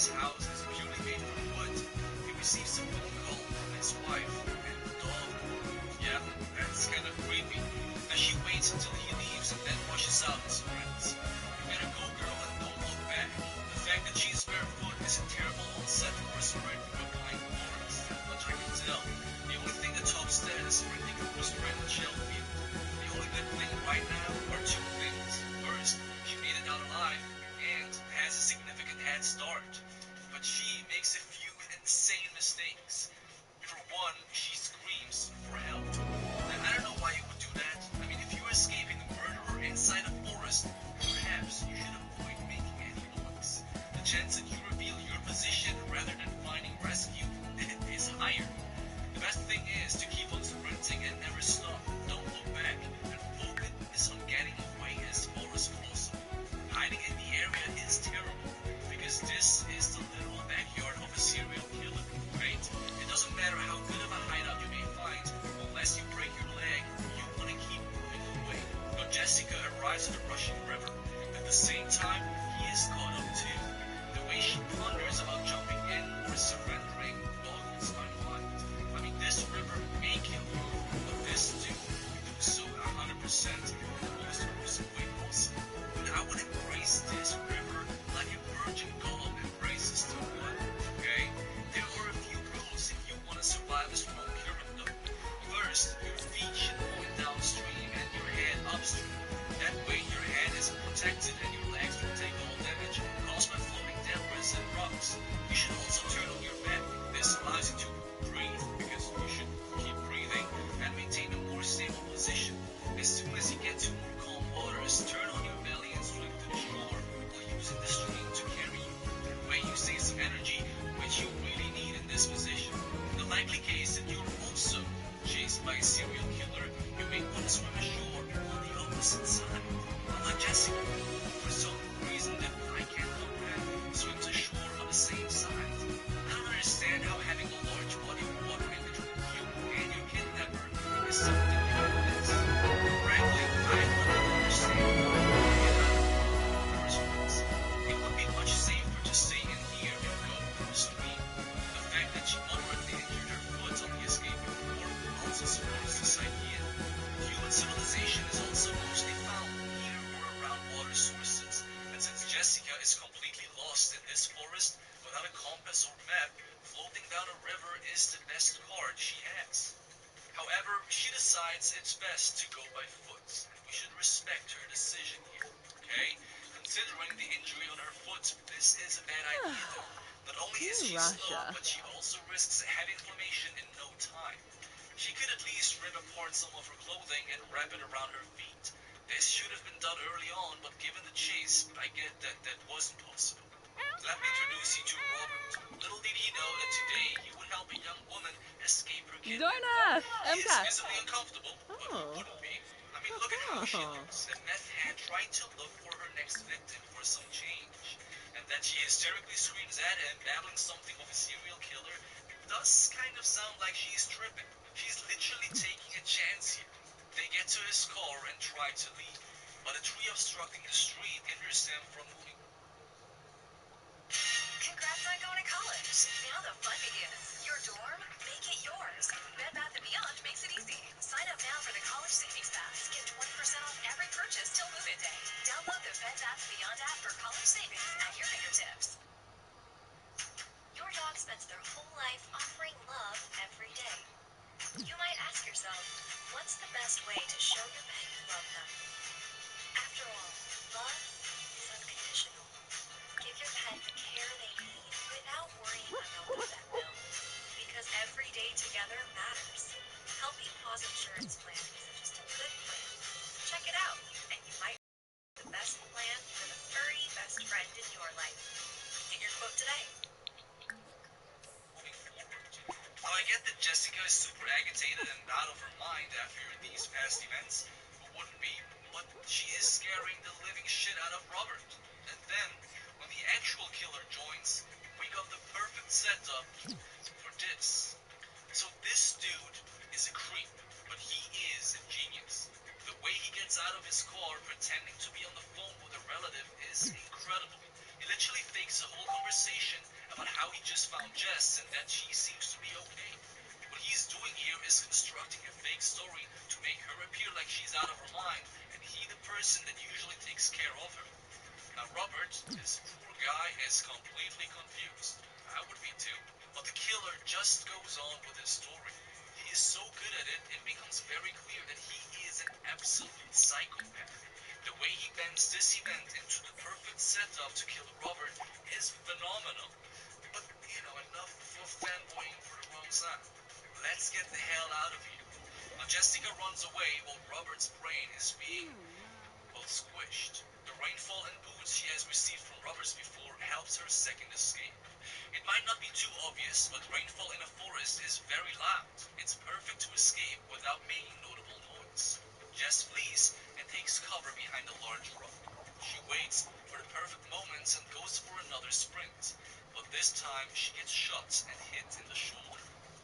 his house is purely made from wood. He receives a phone call from his wife and the dog. Yeah, that's kind of creepy. As she waits until he leaves and then rushes out and sprints. You better go, girl, and don't look back. The fact that she's barefoot is a terrible onset for a sprint through a pine forest. But I can tell, the only thing that tops that is sprinting through a sprint in Shellfield. The only good thing right now are two things. First, she made it out alive and has a significant head start. But she makes a few insane mistakes. For one, she screams for help. And I don't know why you would do that. I mean, if you're escaping a murderer inside a forest, perhaps you should avoid making any noise. The chance that you reveal your position rather than finding rescue is higher. The best thing is to keep on sprinting and never stop. Don't look back and focus on getting away as far as possible. Hiding in the area is terrible because this is the literal backyard of a serial killer, right? It doesn't matter how good of a hideout you may find, unless you break your leg, you want to keep moving away. But Jessica arrives at the rushing river. At the same time, he is caught up too. The way she ponders about jumping in or surrendering boggles my mind. I mean, this river may kill you, but this dude will do so 100% in the most gruesome way possible. And I would embrace this river like a virgin god embraces the blood, okay? There are a few rules if you want to survive a strong current though. First, your feet should point downstream and your head upstream. That way your head is protected and your legs don't take all damage caused by floating debris and rocks. You should also turn on your back. This allows you to breathe because you should keep breathing and maintain a more stable position. As soon as you get to more calm waters, turn on your belly and swim to the shore while using the stream to carry you. That way you save some energy, which you really need in this position. In the likely case that you're also chased by a serial killer, you may want to swim ashore on the opposite side. Unlike Jessica, for some reason that I can't comprehend, swims ashore on the same side. I don't understand how having a large body of water in between you and your kidnapper is something you have missed. Frankly, I don't understand why you get out of the first place. It would be much safer to stay in here and go with the stream. The fact that she moderately injured her foot on the escaping floor also supports this idea. Human civilization is also mostly found near or around water sources, and since Jessica is completely lost in this forest without a compass or map, floating down a river is the best card she has. However, she decides it's best to go by foot, and we should respect her decision here, okay? Considering the injury on her foot, this is a bad idea though. Not only is she slow, but she also risks heavy inflammation in no time. She could at least rip apart some of her clothing and wrap it around her feet. This should have been done early on, but given the chase, I get that that wasn't possible. Let me introduce you to Robert. Little did he know that today he would help a young woman escape her kidnapper. He is visibly uncomfortable, but who wouldn't be? I mean, look at how she looks. A meth head trying to look for her next victim for some change. And that she hysterically screams at him, babbling something of a serial killer, does kind of sound like she's tripping. She's literally taking a chance here. They get to his car and try to leave, but a tree obstructing the street hinders them from moving. Congrats on going to college. Now the fun begins. Your dorm, make it yours. Bed Bath & Beyond makes it easy. Sign up now for the College Savings Pass. Get 20% off every purchase till move-in day. Download the Bed Bath & Beyond app for college savings at your fingertips. Your dog spends their whole life offering love every day. You might ask yourself, what's the best way to show your pet you love them? After all, love is unconditional. Give your pet the care they need without worrying about the vet bill. Because every day together matters. Healthy Paws Insurance Plan isn't just a good plan. Check it out, and you might have the best plan for the furry best friend in your life. Get your quote today. Moving forward. Now I get that Jessica is super agitated and out of her mind after these past events. Who wouldn't be? But she is scaring the living shit out of Robert. And then, when the actual killer joins, we got the perfect setup for this. So this dude is a creep, but he is a genius. The way he gets out of his car pretending to be on the phone with a relative is incredible. He literally fakes a whole conversation how he just found Jess and that she seems to be okay. What he's doing here is constructing a fake story to make her appear like she's out of her mind and he the person that usually takes care of her. Now Robert, this poor guy, is completely confused. I would be too. But the killer just goes on with his story. He is so good at it, it becomes very clear that he is an absolute psychopath. The way he bends this event into the perfect setup to kill Robert is phenomenal. But, enough of fanboying for the wrong side. Let's get the hell out of here. Now Jessica runs away while Robert's brain is being squished. The rainfall and boots she has received from robbers before helps her second escape. It might not be too obvious, but rainfall in a forest is very loud. It's perfect to escape without making notable noise. Jess flees and takes cover behind a large rock. She waits for the perfect moments and goes for another sprint, but this time she gets shot and hit in the shoulder.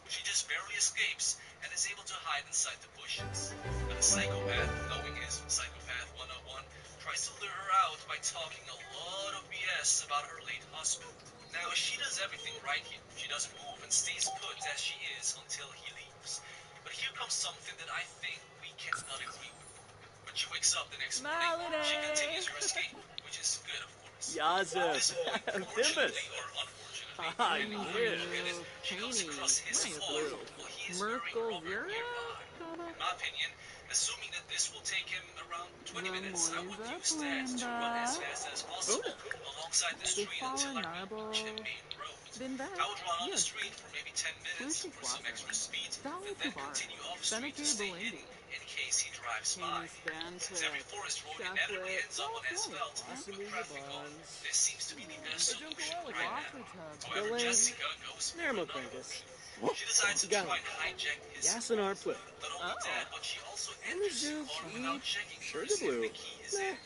She just barely escapes and is able to hide inside the bushes. But the psychopath, knowing his Psychopath 101, tries to lure her out by talking a lot of BS about her late husband. Now, she does everything right here. She doesn't move and stays put as she is until he leaves. But here comes something that I think we cannot agree with. When she wakes up the next morning, she continues her escape, which is good, of course. At this point, fortunately or unfortunately, depending on how you look at it, she comes across his phone while he is hurrying Robert nearby. In my opinion, assuming that this will take him around 20 minutes, I would use that to run as fast as possible alongside the street until I reach the main road. I would run on the street for maybe 10 minutes for some extra speed, and then continue off street to stay hidden in case he drives by. Since every forest road inevitably ends up on asphalt with traffic on, this seems to be the best solution right now. However, Jessica goes for another option. She decides to try and hijack his phone. Not only that, but she also enters the car without checking first if the key is in.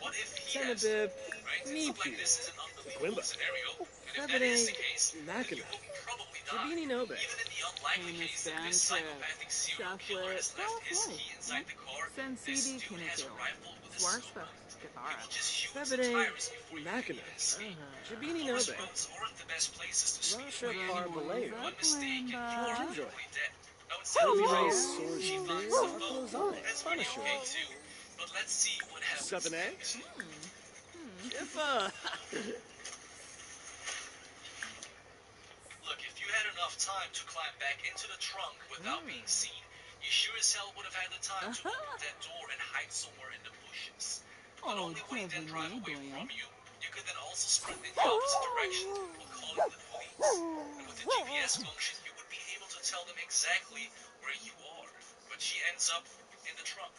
What if he has it? Right? Stuff like this is an unbelievable scenario, and if that is the case, then you will probably die. Even in the unlikely case that this psychopathic serial killer has left his key inside the car, this dude has a rifle with a scope on it. He will just shoot the tires before you can even escape. Forest roads aren't the best places to speed away. One mistake and you're probably dead. Now instead of running, she finds the phone. That's pretty okay too. But let's see what happens next. Look, if you had enough time to climb back into the trunk without being seen, you sure as hell would have had the time to open that door and hide somewhere in the bushes. Not only would he then drive away from you, you could then also sprint in the opposite direction while calling the police. And with the GPS function, you would be able to tell them exactly where you are. But she ends up in the trunk.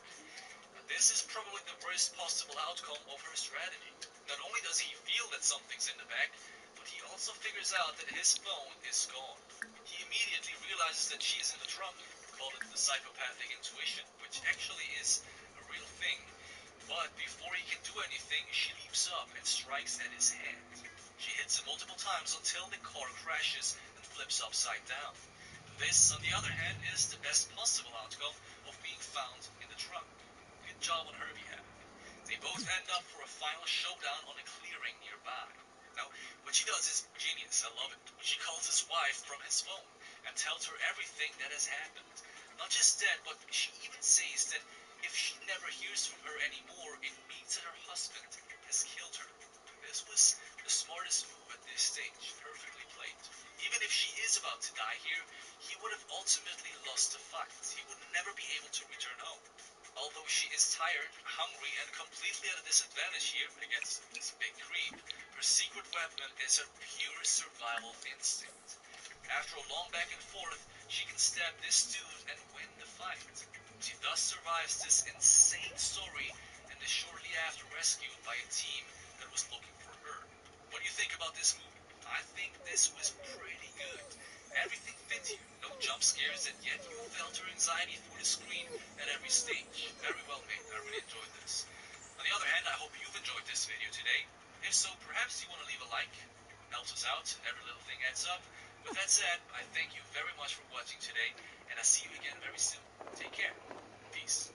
This is probably the worst possible outcome of her strategy. Not only does he feel that something's in the back, but he also figures out that his phone is gone. He immediately realizes that she is in the trunk. Call it the psychopathic intuition, which actually is a real thing. But before he can do anything, she leaps up and strikes at his head. She hits him multiple times until the car crashes and flips upside down. This, on the other hand, is the best possible outcome of being found in the trunk. Good job on her behalf. They both end up for a final showdown on a clearing nearby. Now, what she does is genius. I love it. She calls his wife from his phone and tells her everything that has happened. Not just that, but she even says that if she never hears from her anymore, it means that her husband has killed her. This was the smartest move at this stage, perfectly played. Even if she is about to die here, he would have ultimately lost the fight. He would never be able to return home. Although she is tired, hungry, and completely at a disadvantage here against this big creep, her secret weapon is her pure survival instinct. After a long back and forth, she can stab this dude and win the fight. She thus survives this insane story and is shortly after rescued by a team that was looking for her. What do you think about this movie? I think this was pretty good. Everything fit here. No jump scares, and yet you felt her anxiety for the screen at every stage. Very well made. I really enjoyed this. On the other hand, I hope you've enjoyed this video today. If so, perhaps you want to leave a like. Helps us out. Every little thing adds up. With that said, I thank you very much for watching today, and I'll see you again very soon. Take care. Peace.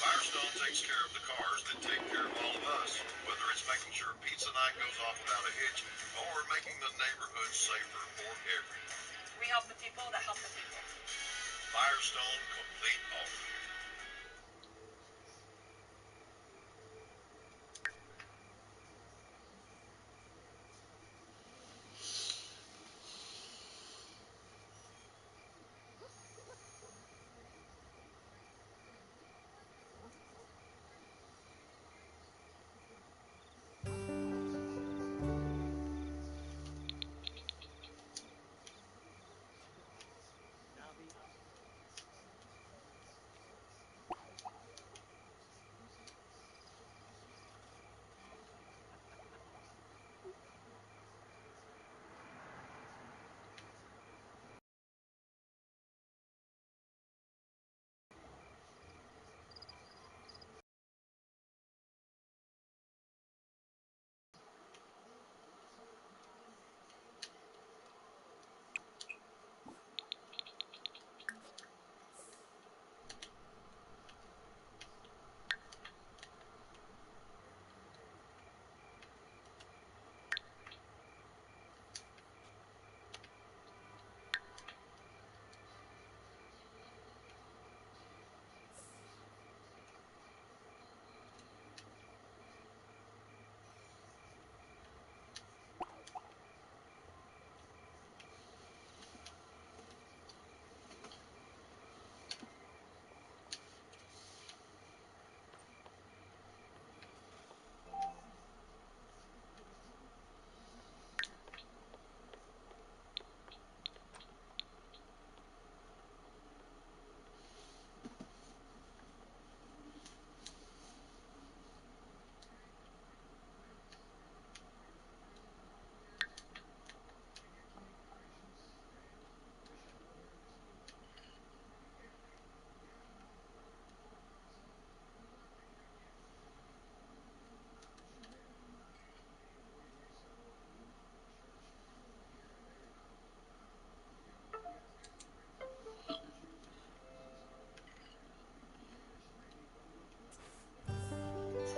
Firestone takes care of the cars that take care of all of us, whether it's making sure pizza night goes off without a hitch or making the neighborhood safer for everyone. We help the people that help the people. Firestone Complete Auto Care.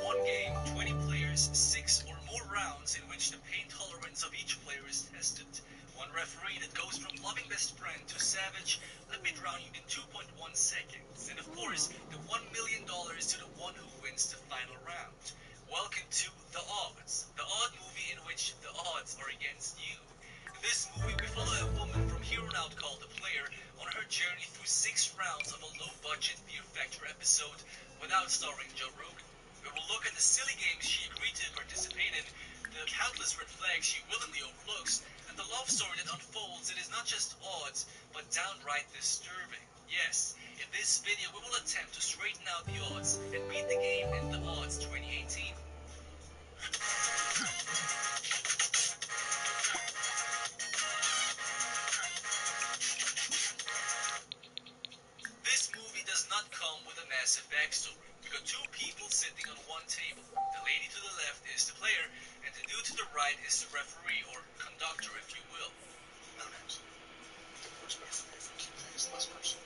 One game, 20 players, 6 or more rounds in which the pain tolerance of each player is tested. One referee that goes from loving best friend to savage, let me drown you in 2.1 seconds. And of course, the $1 million to the one who wins the final round. Welcome to The Odds, the odd movie in which the odds are against you. In this movie, we follow a woman from here on out called The Player on her journey through 6 rounds of a low-budget Fear Factor episode without starring Joe Rogan. We will look at the silly games she agreed to participate in, the countless red flags she willingly overlooks, and the love story that unfolds that is not just odds, but downright disturbing. Yes, in this video we will attempt to straighten out the odds and beat the game in the odds 2018. This movie does not come with a massive backstory. We got two people sitting on one table. The lady to the left is the player, and the dude to the right is the referee, or conductor if you will. No names. Works better for me if we keep things less personal.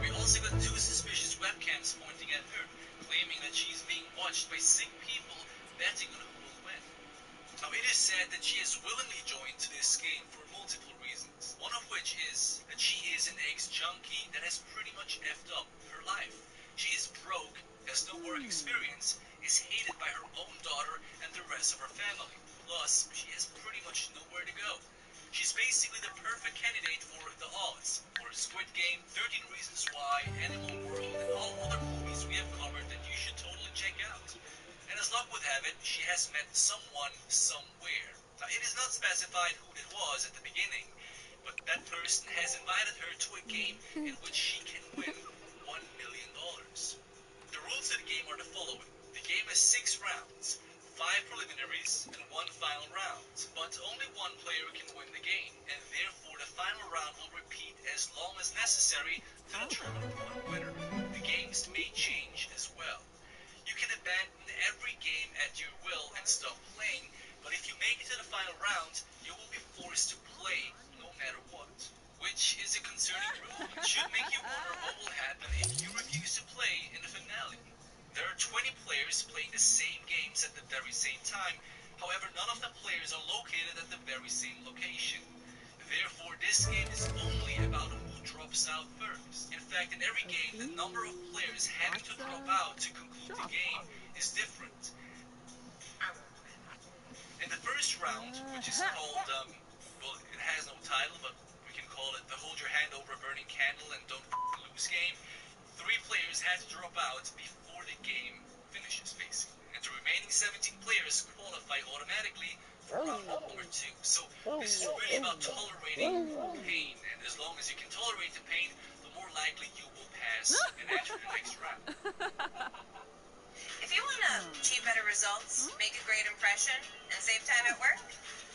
We also got two suspicious webcams pointing at her, claiming that she's being watched by sick people betting on who will win. Now, it is said that she has willingly joined this game for multiple reasons, one of which is that she is an ex-junkie that has pretty much effed up her life. She is broke, has no work experience, is hated by her own daughter and the rest of her family. Plus, she has pretty much nowhere to go. She's basically the perfect candidate for The Odds, for Squid Game, 13 Reasons Why, Animal World, and all other movies we have covered that you should totally check out. And as luck would have it, she has met someone somewhere. Now, it is not specified who it was at the beginning, but that person has invited her to a game in which she can win $1 million. The rules of the game are the following. The game has 6 rounds, 5 preliminaries, and 1 final round. But only one player can win the game, and therefore the final round will repeat as long as necessary to determine one winner. The games may change as well. You can abandon every game at your will and stop playing, but if you make it to the final round, you will be forced to play no matter what. Which is a concerning rule and should make you wonder what will happen if you refuse to play in the finale. very same time. However, none of the players are located at the very same location. Therefore, this game is only about who drops out first. In fact, in every game, the number of players having to drop out to conclude the game is different. I won't win. In the first round, which is called, well, it has no title, but we can call it the Hold Your Hand Over a Burning Candle and Don't Lose game, 3 players had to drop out before the game finishes, basically. And the remaining 17 players qualify automatically for round number 2. So this is really about tolerating pain, and as long as you can tolerate the pain, the more likely you will pass and enter the next round. If you want to achieve better results, make a great impression, and save time at work,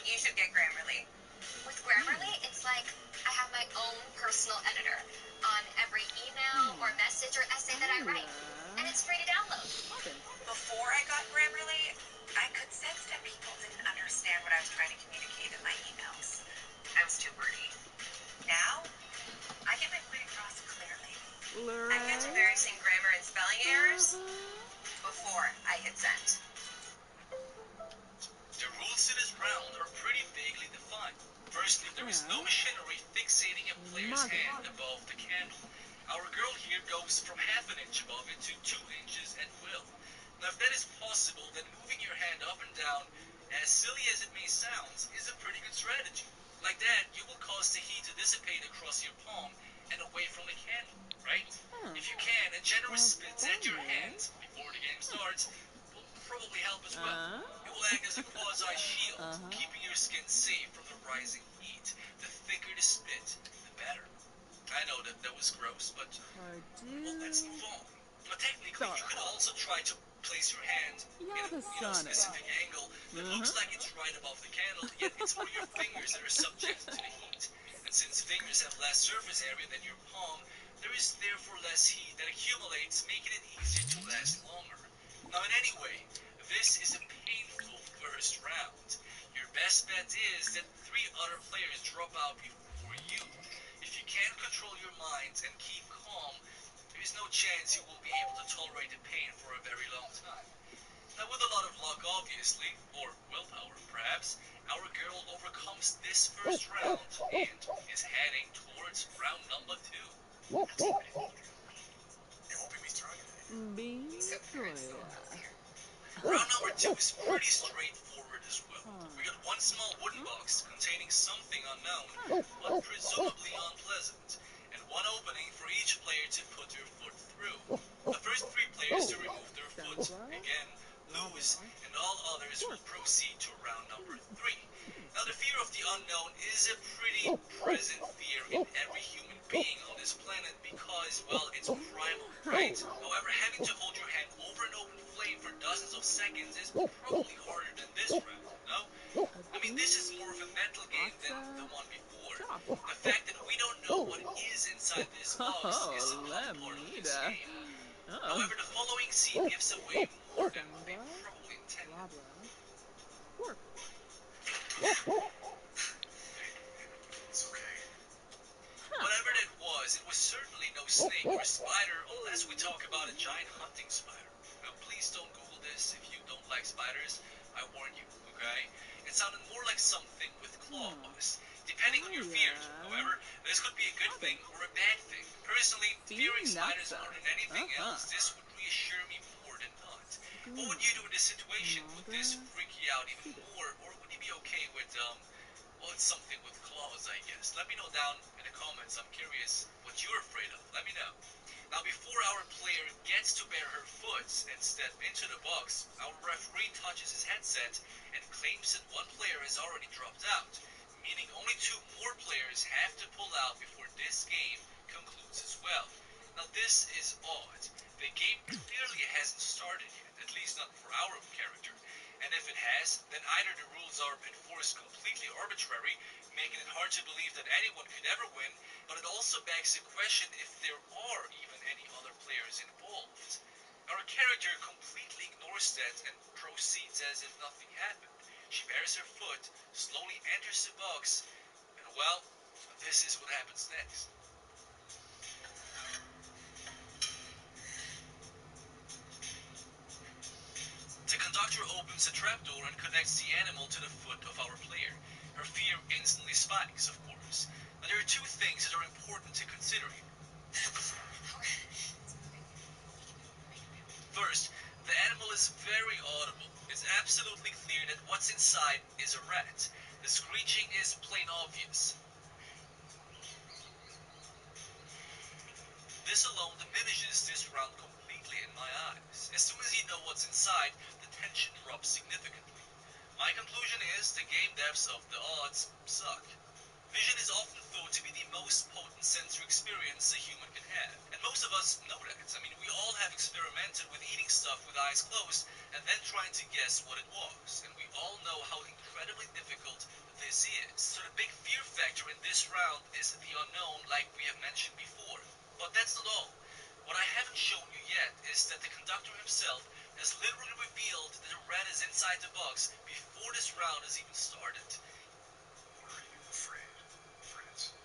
you should get Grammarly. With Grammarly, it's like I have my own personal editor on every email or message or essay that I write. And it's free to download. Before I got Grammarly, I could sense that people didn't understand what I was trying to communicate in my emails. I was too wordy. Now, I get my point across clearly. I catch embarrassing grammar and spelling errors before I hit send. The rules to this round are pretty vaguely defined. Firstly, there is no machinery fixating a player's hand above the candle. Our girl here goes from half an inch above it to 2 inches at will. Now, if that is possible, then moving your hand up and down, as silly as it may sound, is a pretty good strategy. Like that, you will cause the heat to dissipate across your palm and away from the candle, right? If you can, a generous spit at your hand before the game starts will probably help as well. It will act as a quasi-shield, keeping your skin safe from the rising heat. The thicker the spit, the better. I know that was gross, but well, let's move on. Now, technically, you could also try to place your hand in a specific angle that looks like it's right above the candle, yet it's more your fingers that are subjected to the heat. And since fingers have less surface area than your palm, there is therefore less heat that accumulates, making it easier to last longer. Now, in any way, this is a painful first round. Your best bet is that 3 other players drop out before you. If you can't control your mind and keep calm, there is no chance you will be able to tolerate the pain for a very long time. Now, with a lot of luck, obviously, or willpower perhaps, our girl overcomes this first round and is heading towards round number 2. You hoping me strong? Round number 2 is pretty straightforward as well. We got one small wooden box containing something unknown, but presumably unpleasant, and one opening for each player to put their foot through. The first 3 players to remove their foot, again, lose, and all others will proceed to round number 3. Now, the fear of the unknown is a pretty present fear in every human being on this planet because, well, it's primal, right? However, having to hold your hand over an open flame for dozens of seconds is probably harder than this round, no? I mean, this is more of a mental game than the one before. The fact that we don't know what is inside this box is a tough part of this game. However, the following scene gives away more than they probably intended. It's okay. Whatever that was, it was certainly no snake or spider unless we talk about a giant hunting spider. Now, please don't Google this if you don't like spiders. I warn you, okay? It sounded more like something with claws. Depending on your fears, however, this could be a good thing or a bad thing. Personally, fearing spiders more than anything else, this would reassure me more than not. What would you do in this situation? Would this freak you out even more, or would you be okay with, well, it's something with claws, I guess. Let me know down in the comments. I'm curious what you're afraid of. Let me know. Now, before our player gets to bare her foot and step into the box, our referee touches his headset and claims that one player has already dropped out, meaning only 2 more players have to pull out before this game concludes as well. Now, this is odd. The game clearly hasn't started yet, at least not for our character. And if it has, then either the rules are enforced completely arbitrary, making it hard to believe that anyone could ever win, but it also begs the question if there are even any other players involved. Our character completely ignores that and proceeds as if nothing happened. She bares her foot, slowly enters the box, and well, this is what happens next. The conductor opens opens a trapdoor and connects the animal to the foot of our player. Her fear instantly spikes, of course. Now, there are two things that are important to consider here. First, the animal is very audible. It's absolutely clear that what's inside is a rat. The screeching is plain obvious. This alone diminishes this round completely in my eyes. As soon as you know what's inside, the tension drops significantly. My conclusion is the game devs of the odds suck. Vision is often thought to be the most potent sensory experience a human can have. And most of us know that. I mean, we all have experimented with eating stuff with eyes closed and then trying to guess what it was. And we all know how incredibly difficult this is. So the big fear factor in this round is the unknown, like we have mentioned before. But that's not all. What I haven't shown you yet is that the conductor himself has literally revealed that a rat is inside the box before this round has even started. Are you afraid, Fritz?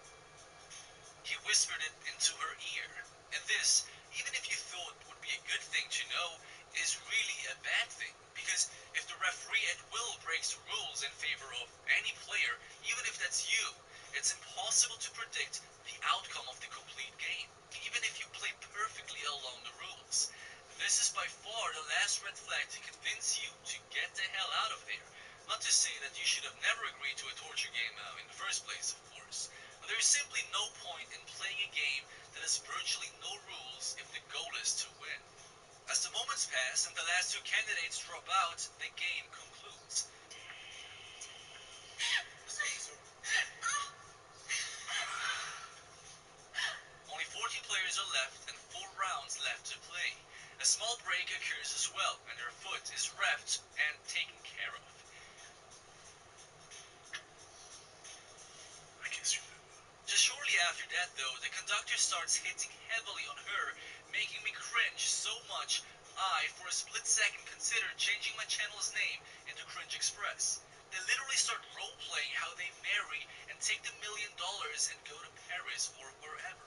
He whispered it into her ear. And this, even if you thought would be a good thing to know, is really a bad thing. Because if the referee at will breaks the rules in favor of any player, even if that's you, it's impossible to predict the outcome of the complete game, even if you play perfectly along the rules. This is by far the last red flag to convince you to get the hell out of there. Not to say that you should have never agreed to a torture game in the first place, of course. But there is simply no point in playing a game that has virtually no rules if the goal is to win. As the moments pass and the last two candidates drop out, the game concludes. Only 14 players are left and 4 rounds left to play. A small break occurs as well, and her foot is wrapped and taken care of. I guess you knew. Just shortly after that, though, the conductor starts hitting heavily on her, making me cringe so much I, for a split second, considered changing my channel's name into Cringe Express. They literally start role-playing how they marry and take the $1,000,000 and go to Paris or wherever.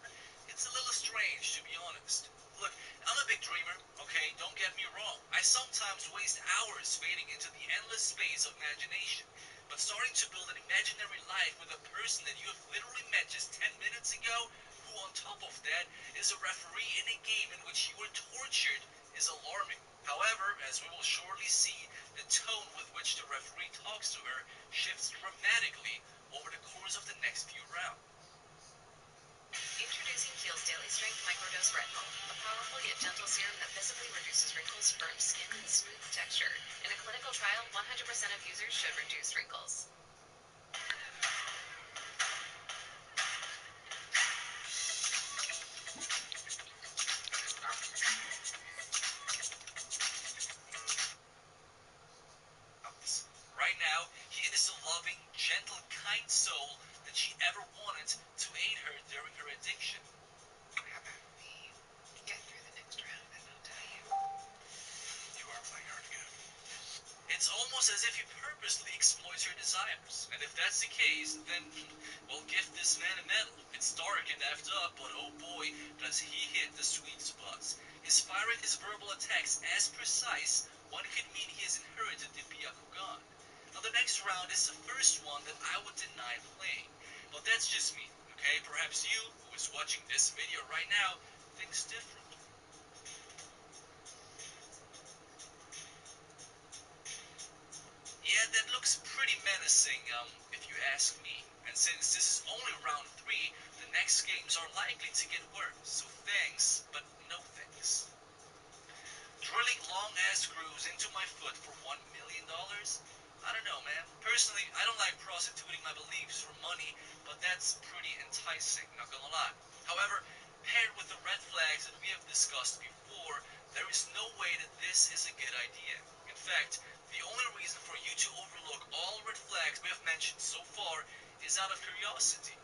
It's a little strange, to be honest. Look, I'm a big dreamer, okay, don't get me wrong. I sometimes waste hours fading into the endless space of imagination. But starting to build an imaginary life with a person that you have literally met just 10 minutes ago, who on top of that is a referee in a game in which you were tortured, is alarming. However, as we will shortly see, the tone with which the referee talks to her shifts dramatically over the course of the next few rounds. Introducing Kiehl's Daily Strength Microdose Retinol, a powerful yet gentle serum that visibly reduces wrinkles, burnt skin, and smooths texture. In a clinical trial, 100% of users showed reduced wrinkles. Right now, he is a loving, gentle, kind soul that she ever wanted to aid her during her addiction. How about we get through the next round and I'll tell you. You are playing hard to get. It's almost as if he purposely exploits her desires. And if that's the case, then, well, give this man a medal. It's dark and effed up, but oh boy, does he hit the sweet spots. His firing his verbal attacks as precise, one could mean he has inherited the Byakugan. Now the next round is the first one that I would deny playing. But that's just me, okay? Perhaps you, who is watching this video right now, thinks different. Yeah, that looks pretty menacing, if you ask me. And since this is only round 3, the next games are likely to get worse. So thanks, but no thanks. Drilling long-ass screws into my foot for $1,000,000? I don't know, man. Personally, I don't like prostituting my beliefs for money, but that's pretty enticing, not gonna lie. However, paired with the red flags that we have discussed before, there is no way that this is a good idea. In fact, the only reason for you to overlook all red flags we have mentioned so far is out of curiosity.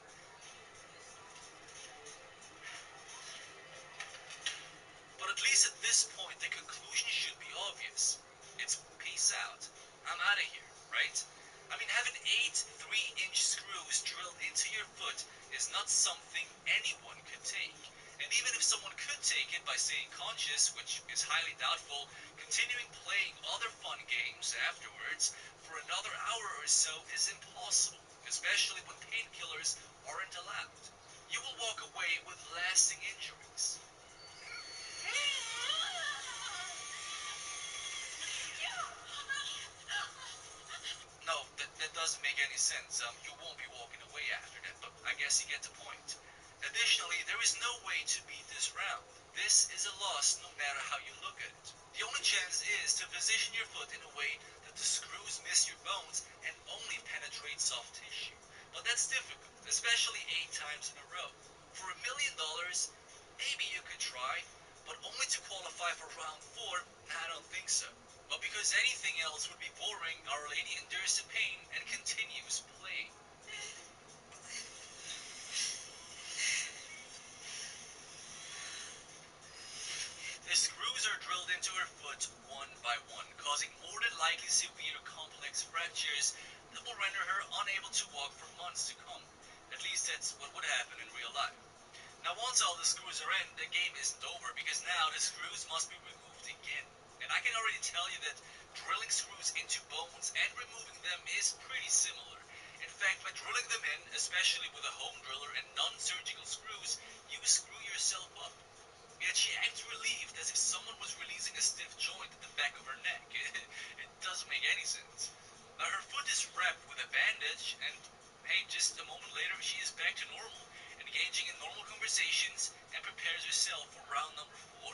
But at least at this point, the conclusion should be obvious. It's peace out. I'm out of here, right? I mean, having 8 3-inch screws drilled into your foot is not something anyone could take. And even if someone could take it by, say, staying conscious, which is highly doubtful, continuing playing other fun games afterwards for another hour or so is impossible, especially when painkillers aren't allowed. You will walk away with lasting injuries. No, that doesn't make any sense. You won't be walking away after that, but I guess you get the point. Additionally, there is no way to beat this round. This is a loss no matter how you look at it. The only chance is to position your foot in a way that the screws miss your bones and only penetrate soft tissue. But that's difficult, especially 8 times in a row. For $1 million, maybe you could try, but only to qualify for round 4, I don't think so. But because anything else would be boring, Our Lady endures the pain and continues playing. The screws are drilled into her foot one by one, causing more than likely severe complex fractures that will render her unable to walk for months to come. At least that's what would happen in real life. Now once all the screws are in, the game isn't over because now the screws must be removed again. And I can already tell you that drilling screws into bones and removing them is pretty similar. In fact, by drilling them in, especially with a home driller and non-surgical screws, you screw yourself up. Yet she acts relieved as if someone was releasing a stiff joint at the back of her neck. It doesn't make any sense. Her foot is wrapped with a bandage, and hey, just a moment later she is back to normal, engaging in normal conversations, and prepares herself for round number 4.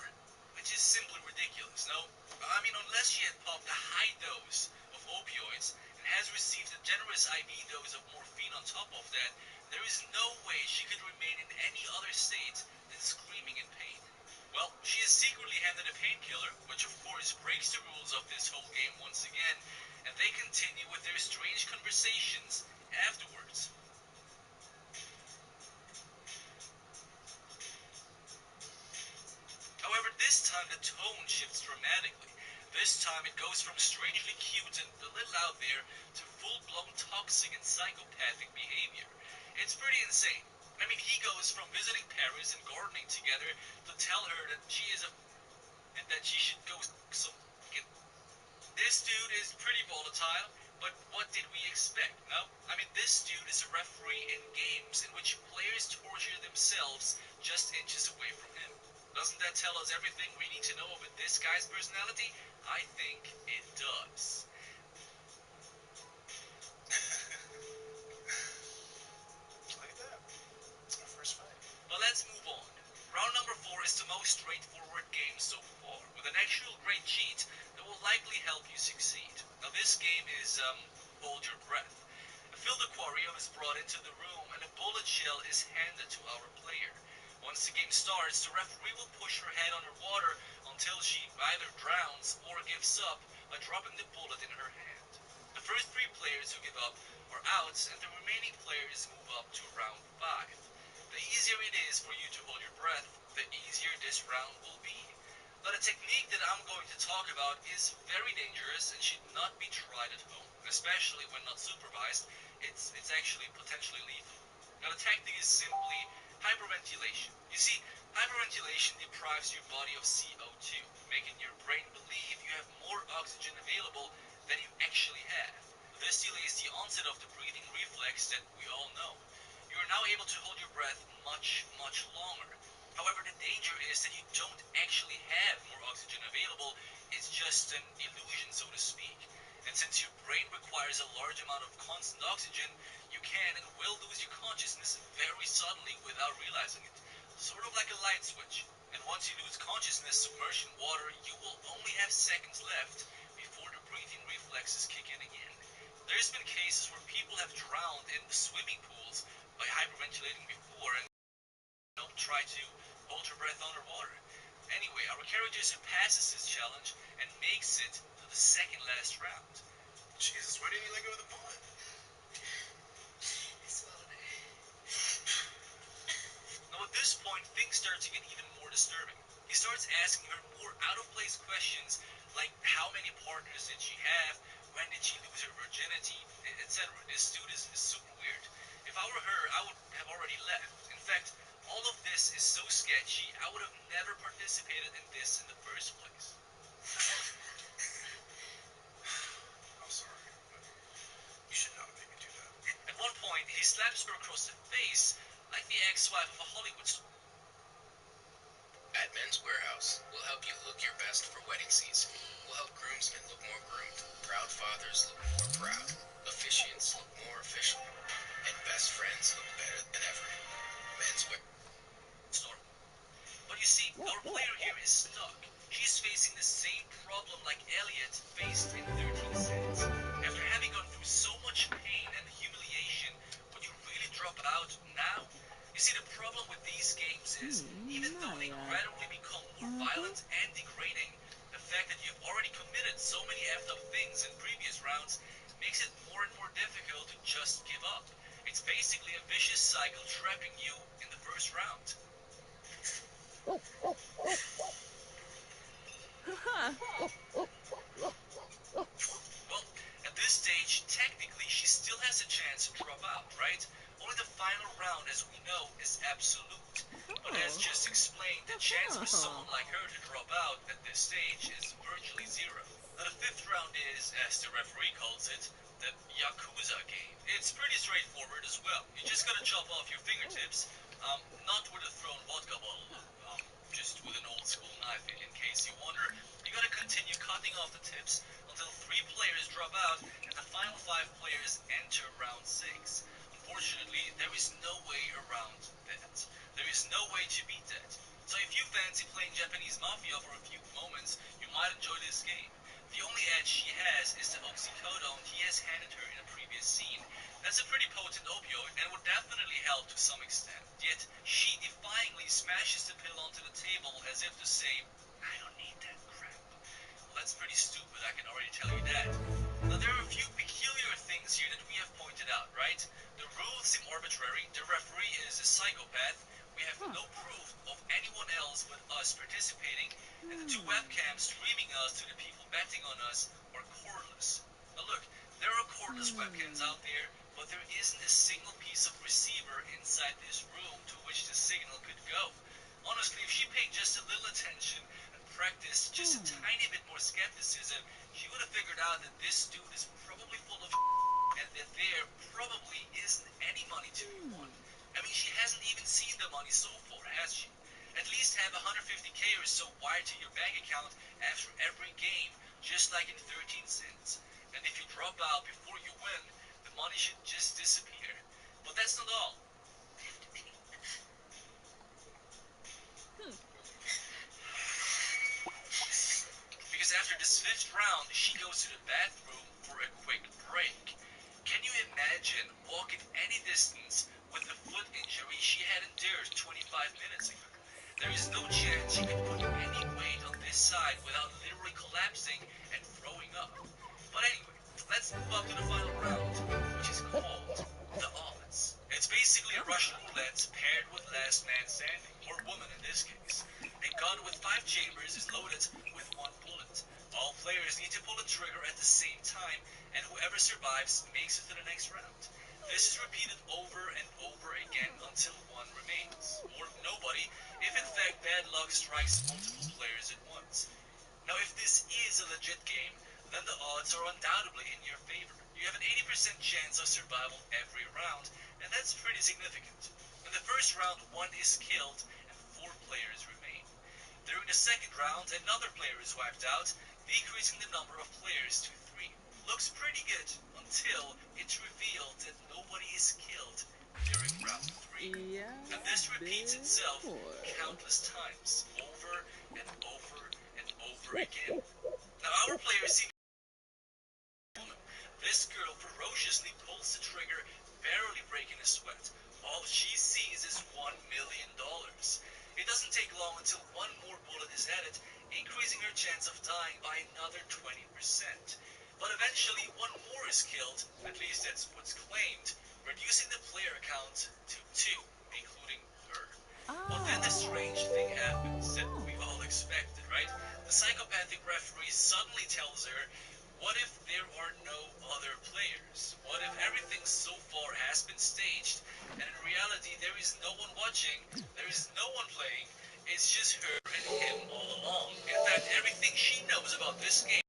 Which is simply ridiculous, no? I mean, unless she had popped a high dose of opioids and has received a generous IV dose of morphine on top of that, there is no way she could remain in any other state than screaming in pain. Well, she is secretly handed a painkiller, which of course breaks the rules of this whole game once again, and they continue with their strange conversations afterwards. However, this time the tone shifts dramatically. This time it goes from strangely cute and a little out there to full-blown toxic and psychopathic behavior. It's pretty insane. I mean, he goes from visiting Paris and gardening together to tell her that she is a and that she should go some. This dude is pretty volatile, but what did we expect? No? I mean, this dude is a referee in games in which players torture themselves just inches away from him. Doesn't that tell us everything we need to know about this guy's personality? I think it does. Look at that. It's our first fight. But let's move on. Round number 4 is the most straightforward game so far, with an actual great cheat that will likely help you succeed. Now this game is, hold your breath. A filled aquarium is brought into the room and a bullet shell is handed to our player. Once the game starts, the referee will push her head underwater until she either drowns or gives up by dropping the bullet in her hand. The first 3 players who give up are out, and the remaining players move up to round 5. The easier it is for you to hold your breath, the easier this round will be. Now the technique that I'm going to talk about is very dangerous and should not be tried at home, especially when not supervised. It's actually potentially lethal. Now the tactic is simply hyperventilation. You see, hyperventilation deprives your body of CO2, making your brain believe you have more oxygen available than you actually have. This delays the onset of the breathing reflex that we all know. You are now able to hold your breath much, much longer. However, the danger is that you don't actually have more oxygen available, it's just an illusion, so to speak. And since your brain requires a large amount of constant oxygen, you can and will lose your consciousness very suddenly without realizing it. Sort of like a light switch. And once you lose consciousness submerged in water, you will only have seconds left before the breathing reflexes kick in again. There's been cases where people have drowned in swimming pools by hyperventilating before and don't try to hold your breath underwater. Anyway, our character passes this challenge and makes it to the second last round. Jesus, why didn't you let go of the bullet? I swallowed it. Now at this point, things start to get even more disturbing. He starts asking her more out-of-place questions like how many partners did she have, when did she lose her virginity, etc. This dude is super weird. If I were her, I would have already left. In fact, All of this is so sketchy, I would have never participated in this in the first place. I'm sorry, but you should not have made me do that. At one point, he slaps her across the face like the ex-wife of a Hollywood star. At Men's Warehouse, we'll help you look your best for wedding season. We'll help groomsmen look more groomed, proud fathers look more proud, officiants look more official, and best friends look better than ever. Men's Warehouse. But you see, our player here is stuck. She's facing the same problem like Elliot faced in 13 Cents. After having gone through so much pain and humiliation, would you really drop out now? You see, the problem with these games is, even though they gradually become more violent and degrading, the fact that you've already committed so many effed up things in previous rounds makes it more and more difficult to just give up. It's basically a vicious cycle trapping you in the first round. Well, at this stage, technically, she still has a chance to drop out, right? Only the final round, as we know, is absolute. But as just explained, the chance for someone like her to drop out at this stage is virtually zero. Now, the fifth round is, as the referee calls it, the Yakuza game. It's pretty straightforward as well. You just gotta chop off your fingertips, not with a thrown vodka bottle, just with an old school knife in case you wonder. You gotta continue cutting off the tips until 3 players drop out and the final 5 players enter round 6. Unfortunately, there is no way around that. There is no way to beat that. So if you fancy playing Japanese Mafia for a few moments, you might enjoy this game. The only edge she has is the oxycodone he has handed her in a previous scene. That's a pretty potent opioid and would definitely help to some extent. Yet, she defyingly smashes the pill onto the table as if to say, I don't need that crap. Well, that's pretty stupid, I can already tell you that. Now, there are a few peculiar things here that we have pointed out, right? The rules seem arbitrary, the referee is a psychopath, we have no proof of anyone else but us participating, and the 2 webcams streaming us to the people betting on us are cordless. Now look, there are cordless webcams out there, but there isn't a single piece of receiver inside this room to which the signal could go. Honestly, if she paid just a little attention and practiced just a tiny bit more skepticism, she would have figured out that this dude is probably full of and that there probably isn't any money to be won. I mean, she hasn't even seen the money so far, has she? At least have 150k or so wired to your bank account after every game, just like in 13 Cents. And if you drop out before you win, the money should just disappear. But that's not all. Because after this 5th round, she goes to the bathroom for a quick break. Can you imagine walking any distance with the foot injury she had endured 25 minutes ago? There is no chance she could put any weight on this side without literally collapsing and throwing up. But anyway, let's move up to the final round, which is called the odds. It's basically a Russian roulette paired with last man standing, or woman in this case. A gun with 5 chambers is loaded with 1 bullet. All players need to pull the trigger at the same time, and whoever survives makes it to the next round. This is repeated over and over again until one remains, or nobody, if in fact bad luck strikes multiple players at once. Now, if this is a legit game, then the odds are undoubtedly in your favor. You have an 80% chance of survival every round, and that's pretty significant. In the first round, 1 is killed and 4 players remain. During the second round, another player is wiped out, decreasing the number of players to 3. Looks pretty good until it's revealed that nobody is killed during round 3. And this repeats itself countless times, over and over and over again. Now our players seem woman. This girl ferociously pulls the trigger, barely breaking a sweat. All she sees is $1 million. It doesn't take long until 1 more bullet is added, increasing her chance of dying by another 20%. But eventually 1 more is killed, at least that's what's claimed, reducing the player count to 2, including her. But then the strange thing happens that we've all expected, right? The psychopathic referee suddenly tells her, what if there are no other players? What if everything so far has been staged, and in reality there is no one watching, there is no one playing, it's just her and him all along. In fact, everything she knows about this game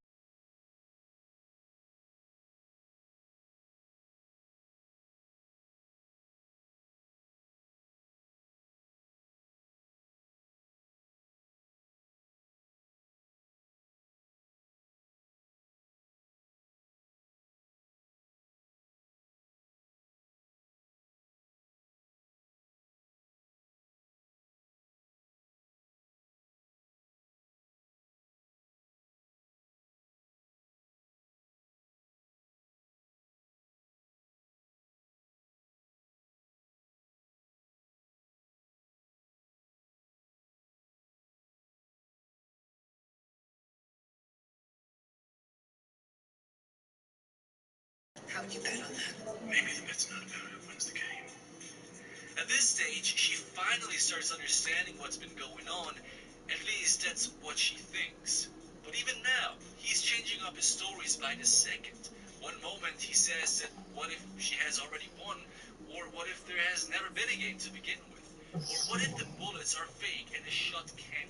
How would you bet on that? Maybe the bet's not about who wins the game. At this stage, she finally starts understanding what's been going on. At least that's what she thinks. But even now, he's changing up his stories by the second. One moment he says that what if she has already won? Or what if there has never been a game to begin with? Or what if the bullets are fake and the shot can't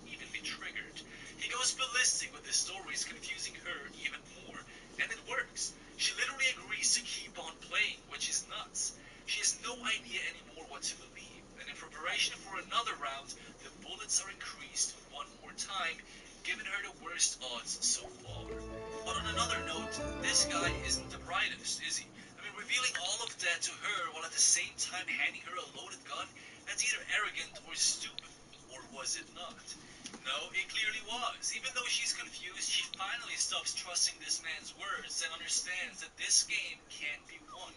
even be triggered? He goes ballistic with the stories, confusing her even more. And it works. She literally agrees to keep on playing, which is nuts. She has no idea anymore what to believe. And in preparation for another round, the bullets are increased one more time, giving her the worst odds so far. But on another note, this guy isn't the brightest, is he? I mean, revealing all of that to her while at the same time handing her a loaded gun, that's either arrogant or stupid. Or was it not? No, it clearly was. Even though she's confused, she finally stops trusting this man's words and understands that this game can't be won,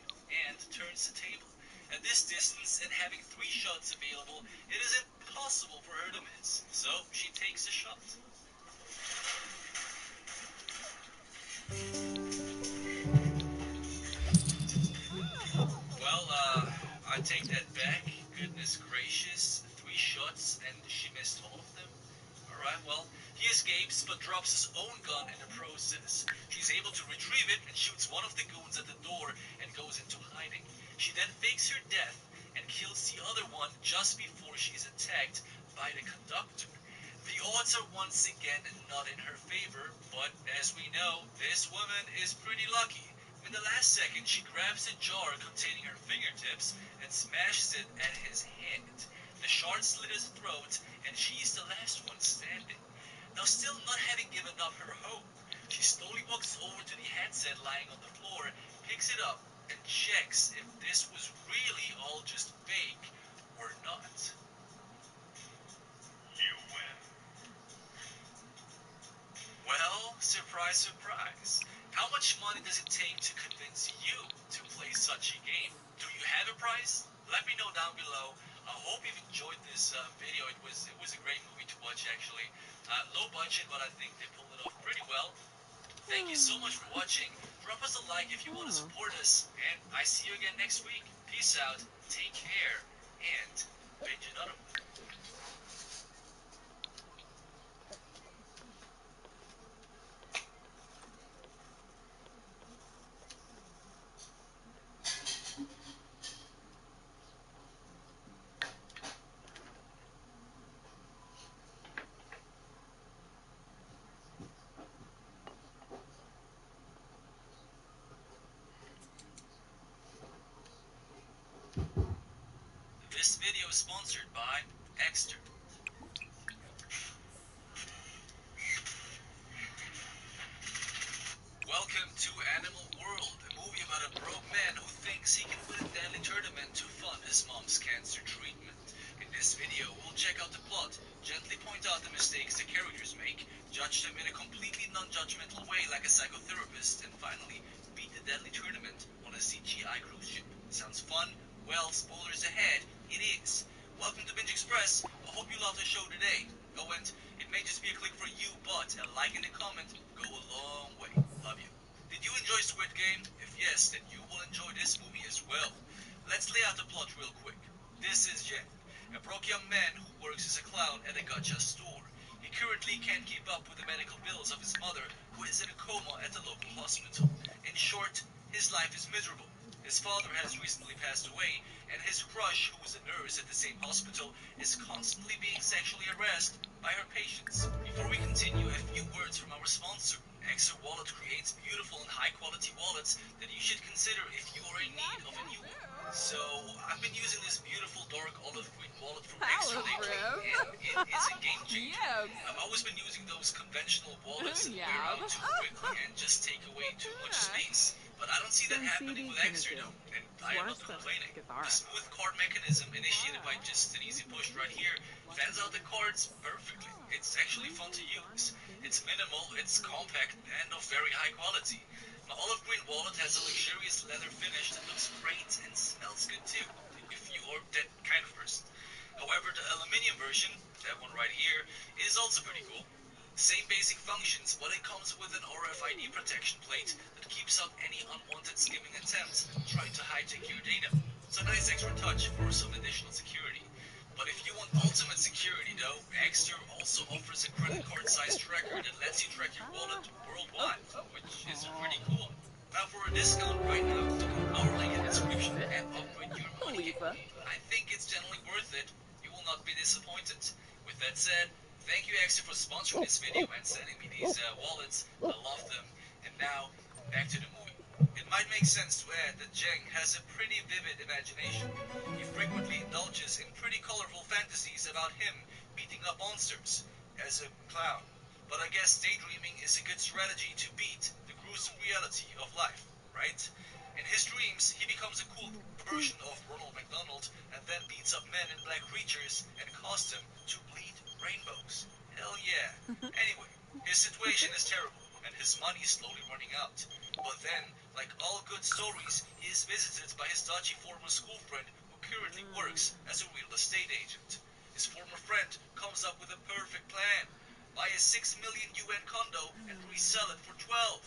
and turns the table. At this distance and having 3 shots available, it is impossible for her to miss. So she takes the shot. Well, I take that back. Goodness gracious. 3 shots and she missed all of them? Alright, well, he escapes but drops his own gun in the process. She's able to retrieve it and shoots one of the goons at the door and goes into hiding. She then fakes her death and kills the other one just before she's attacked by the conductor. The odds are once again not in her favor, but as we know, this woman is pretty lucky. In the last second, she grabs a jar containing her fingertips and smashes it at his head. The shard slit his throat, and she's the last one standing. Now, still not having given up her hope, she slowly walks over to the headset lying on the floor, picks it up, and checks if this was really all just fake or not. You win. Well, surprise, surprise. How much money does it take to convince you to play such a game? Do you have a price? Let me know down below. I hope you've enjoyed this video. It was a great movie to watch actually. Low budget, but I think they pulled it off pretty well. Thank you so much for watching. Drop us a like if you want to support us, and I see you again next week. Peace out, take care, and binge another one. This video is sponsored by Exter. Welcome to Animal World, a movie about a broke man who thinks he can win a deadly tournament to fund his mom's cancer treatment. In this video, we'll check out the plot, gently point out the mistakes the characters make, judge them in a completely non-judgmental way like a psychotherapist, and finally, beat the deadly tournament on a CGI cruise ship. Sounds fun? Well, spoilers ahead, it is. Welcome to Binge Express. I hope you loved the show today. Oh, and it may just be a click for you, but a like and a comment go a long way. Love you. Did you enjoy Squid Game? If yes, then you will enjoy this movie as well. Let's lay out the plot real quick. This is Jen, a broke young man who works as a clown at a gacha store. He currently can't can't keep up with the medical bills of his mother, who is in a coma at the local hospital. In short, his life is miserable. His father has recently passed away, and his crush, who is a nurse at the same hospital, is constantly being sexually harassed by her patients. Before we continue, a few words from our sponsor. Extra Wallet creates beautiful and high-quality wallets that you should consider if you are in need of a new one. So, I've been using this beautiful dark olive green wallet from Extra lately, and it is a game changer. I've always been using those conventional wallets that wear out too quickly and just take away too much space. But I don't see that happening with Extra though, and I am not complaining. The smooth card mechanism initiated by just an easy push right here fans out the cards perfectly. It's actually fun to use. It's minimal, it's compact, and of very high quality. My olive green wallet has a luxurious leather finish that looks great and smells good too, if you are that kind of person. However, the aluminium version, that one right here, is also pretty cool. Same basic functions, but it comes with an RFID protection plate that keeps out any unwanted skimming attempts trying to hijack your data. It's a nice extra touch for some additional security. But if you want ultimate security though, Exter also offers a credit card size tracker that lets you track your wallet worldwide, which is pretty cool. Now for a discount right now, click on our link in the description and upgrade your money. I think it's generally worth it. You will not be disappointed. With that said, thank you Exter for sponsoring this video and sending me these wallets. I love them. And now, back to the movie. It might make sense to add that Jeng has a pretty vivid imagination. He frequently indulges in pretty colorful fantasies about him beating up monsters as a clown. But I guess daydreaming is a good strategy to beat the gruesome reality of life, right? In his dreams, he becomes a cool version of Ronald McDonald and then beats up men in black creatures and causes them to bleed rainbows. Hell yeah. Anyway, his situation is terrible and his money is slowly running out. But then, like all good stories, he is visited by his dodgy former school friend who currently works as a real estate agent. His former friend comes up with a perfect plan. Buy a 6 million UN condo and resell it for 12.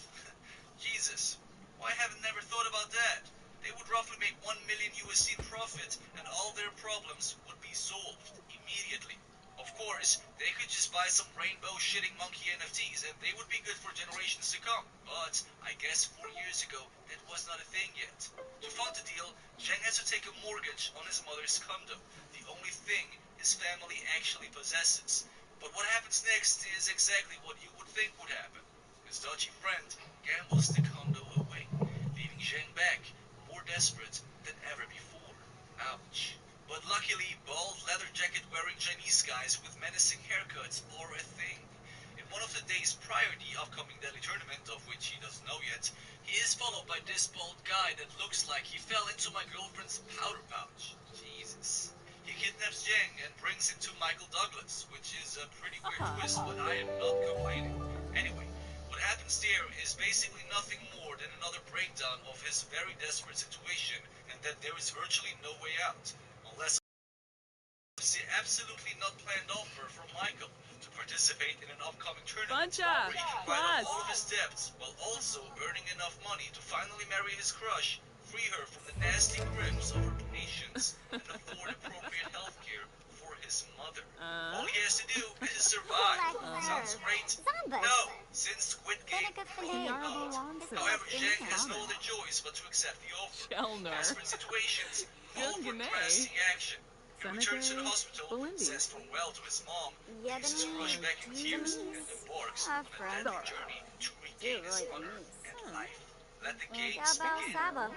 Jesus, why haven't never thought about that? They would roughly make 1 million USD in profit and all their problems would be solved immediately. Of course, they could just buy some rainbow shitting monkey NFTs and they would be good for generations to come. But I guess 4 years ago that was not a thing yet. To fund the deal, Zheng has to take a mortgage on his mother's condo, the only thing his family actually possesses. But what happens next is exactly what you would think would happen. His dodgy friend gambles the condo away, leaving Zheng back more desperate than ever before. Ouch. But luckily, bald leather jacket wearing Chinese guys with menacing haircuts are a thing. In one of the days prior to the upcoming Delhi tournament, of which he doesn't know yet, he is followed by this bald guy that looks like he fell into my girlfriend's powder pouch. Jesus. He kidnaps Zheng and brings him to Michael Douglas, which is a pretty weird twist, but I am not complaining. Anyway, what happens there is basically nothing more than another breakdown of his very desperate situation and that there is virtually no way out. Unless it's the absolutely not planned offer from Michael to participate in an upcoming tournament where he can write off all of his debts while also earning enough money to finally marry his crush, free her from the nasty grips of her patients, and afford appropriate health care for his mother. All he has to do is survive. Sounds great? No, since Squid Game probably not. However, Zhang has no other choice but to accept the offer. Desperate situations call for drastic action. He returns to the hospital, says farewell to his mom, gives his crush back in tears, and embarks on a deadly journey to regain his honor and life. Let the games begin.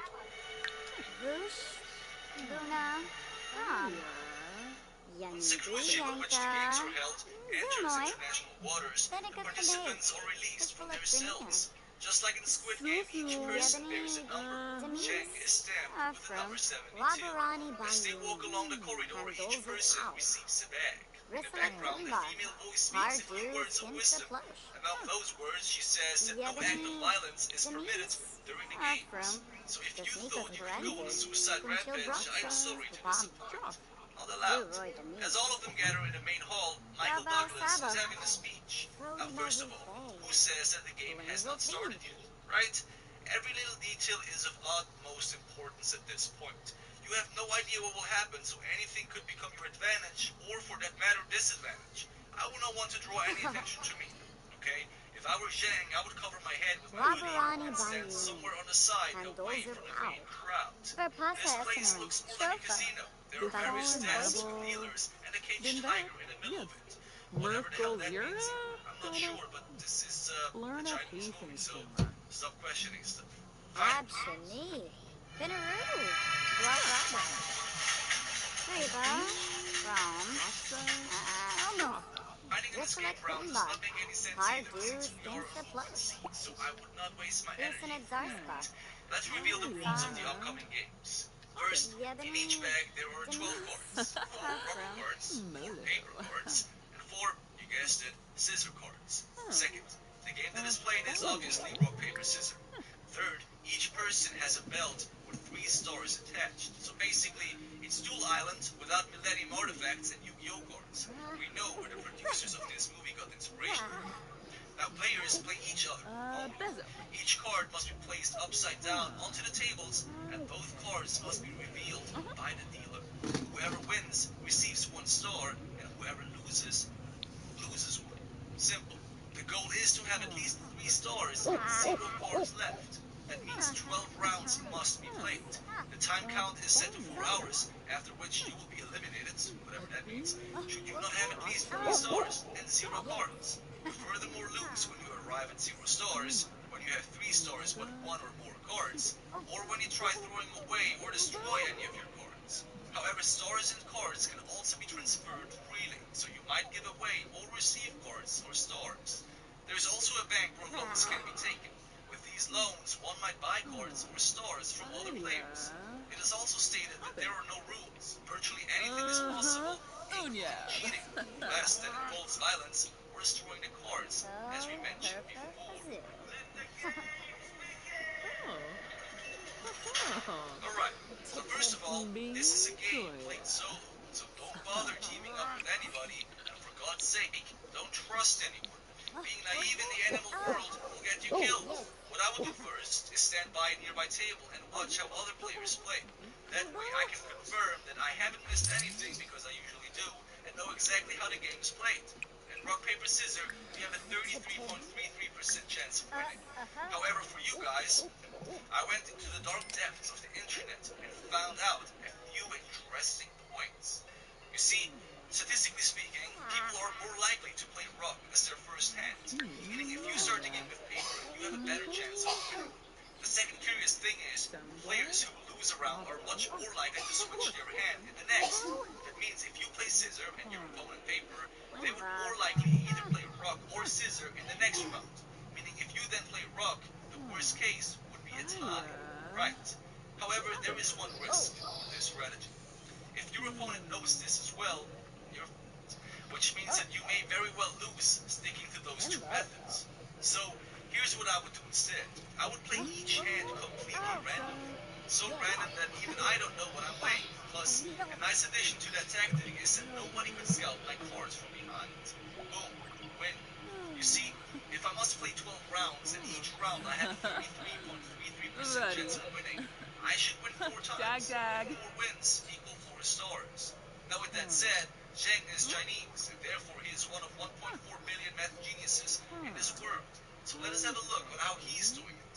Once the cruise ship on which the games are held enters international waters, the participants are released from their cells. Just like in Squid Game, each person bears a number. Cheng is stamped with the number 72. As they walk along the corridor, each person receives a bag. In the background, a female voice speaks a few words of wisdom. Among those words, she says that no act of violence is permitted during the games. So if you thought you could go on a suicide rampage, I'm sorry to disappoint. Not allowed. As all of them gather in the main hall, Michael Douglas is having a speech. Now, first of all, who says that the game has not started yet, right? Every little detail is of utmost importance at this point. You have no idea what will happen, so anything could become your advantage, or for that matter, disadvantage. I would not want to draw any attention to me. Okay? If I were Zhang, I would cover my head with my hoodie and stand somewhere on the side away from the main crowd. This place looks more like a casino. There are various desks with dealers and a caged tiger in the middle of it. Whatever the hell that means, I'm not sure, but this is a Chinese movie, so stop questioning stuff. Fine. Absolutely. Pinaroo. Block Robin. There you go. From. Finding an Just escape like route does Pinball. not make any sense Hard either, dues since we are against the off plus. the scene, so I would not waste my It's an energy. exhaust bar. Let's reveal the rules of the upcoming games. First, in each bag there are 12 cards, 4 rubber cards, 4 paper cards, and 4, you guessed it, scissor cards. Second, the game that is played is obviously rock, paper, scissors. Third, each person has a belt with 3 stars attached. So basically, it's Duel Island without Millennium artifacts and Yu-Gi-Oh cards. We know where the producers of this movie got inspiration from. Now, players play each other. Each card must be placed upside down onto the tables, and both cards must be revealed by the dealer. Whoever wins receives 1 star, and whoever loses 1. Simple. The goal is to have at least 3 stars and 0 cards left. That means 12 rounds must be played. The time count is set to 4 hours, after which you will be eliminated, whatever that means, should you not have at least 3 stars and 0 cards. You furthermore lose when you arrive at 0 stars, when you have 3 stars but 1 or more cards, or when you try throwing away or destroy any of your cards. However, stars and cards can also be transferred freely, so you might give away or receive cards or stars. There is also a bank where loans can be taken. With these loans, one might buy cards or stars from other players. It is also stated that there are no rules. Virtually anything is possible, including cheating, unless that involves violence or destroying the cards, as we mentioned before. Alright, so first of all, this is a game played solo, so don't bother teaming up with anybody, and for God's sake, don't trust anyone. Being naive in the animal world will get you killed. What I will do first is stand by a nearby table and watch how other players play. That way I can confirm that I haven't missed anything because I usually do, and know exactly how the game is played. In rock, paper, scissors, we have a 33.33% chance of winning. However, for you guys, I went into the dark depths of the internet and found out a few interesting points. You see, statistically speaking, people are more likely to play rock as their first hand, meaning if you start the game with paper, you have a better chance of winning. The second curious thing is, players who lose a round are much more likely to switch their hand in the next. That means if you play scissor and your opponent paper, they would more likely either play rock or scissor in the next round, meaning if you then play rock, the worst case would be a tie. Right. However, there is one risk with this strategy. If your opponent knows this as well, you're which means that you may very well lose sticking to those 2 methods. So, here's what I would do instead. I would play each hand completely random. So random that even I don't know what I'm playing. Plus, a nice addition to that tactic is that nobody could scout my cards from behind. Boom. Win. You see, if I must play 12 rounds and each round I have a 33.33% chance of winning, I should win 4 times. 4 wins equal 4 stars. Now with that said, Zheng is Chinese, and therefore he is one of 1.4 billion math geniuses in this world. So let us have a look at how he's doing it.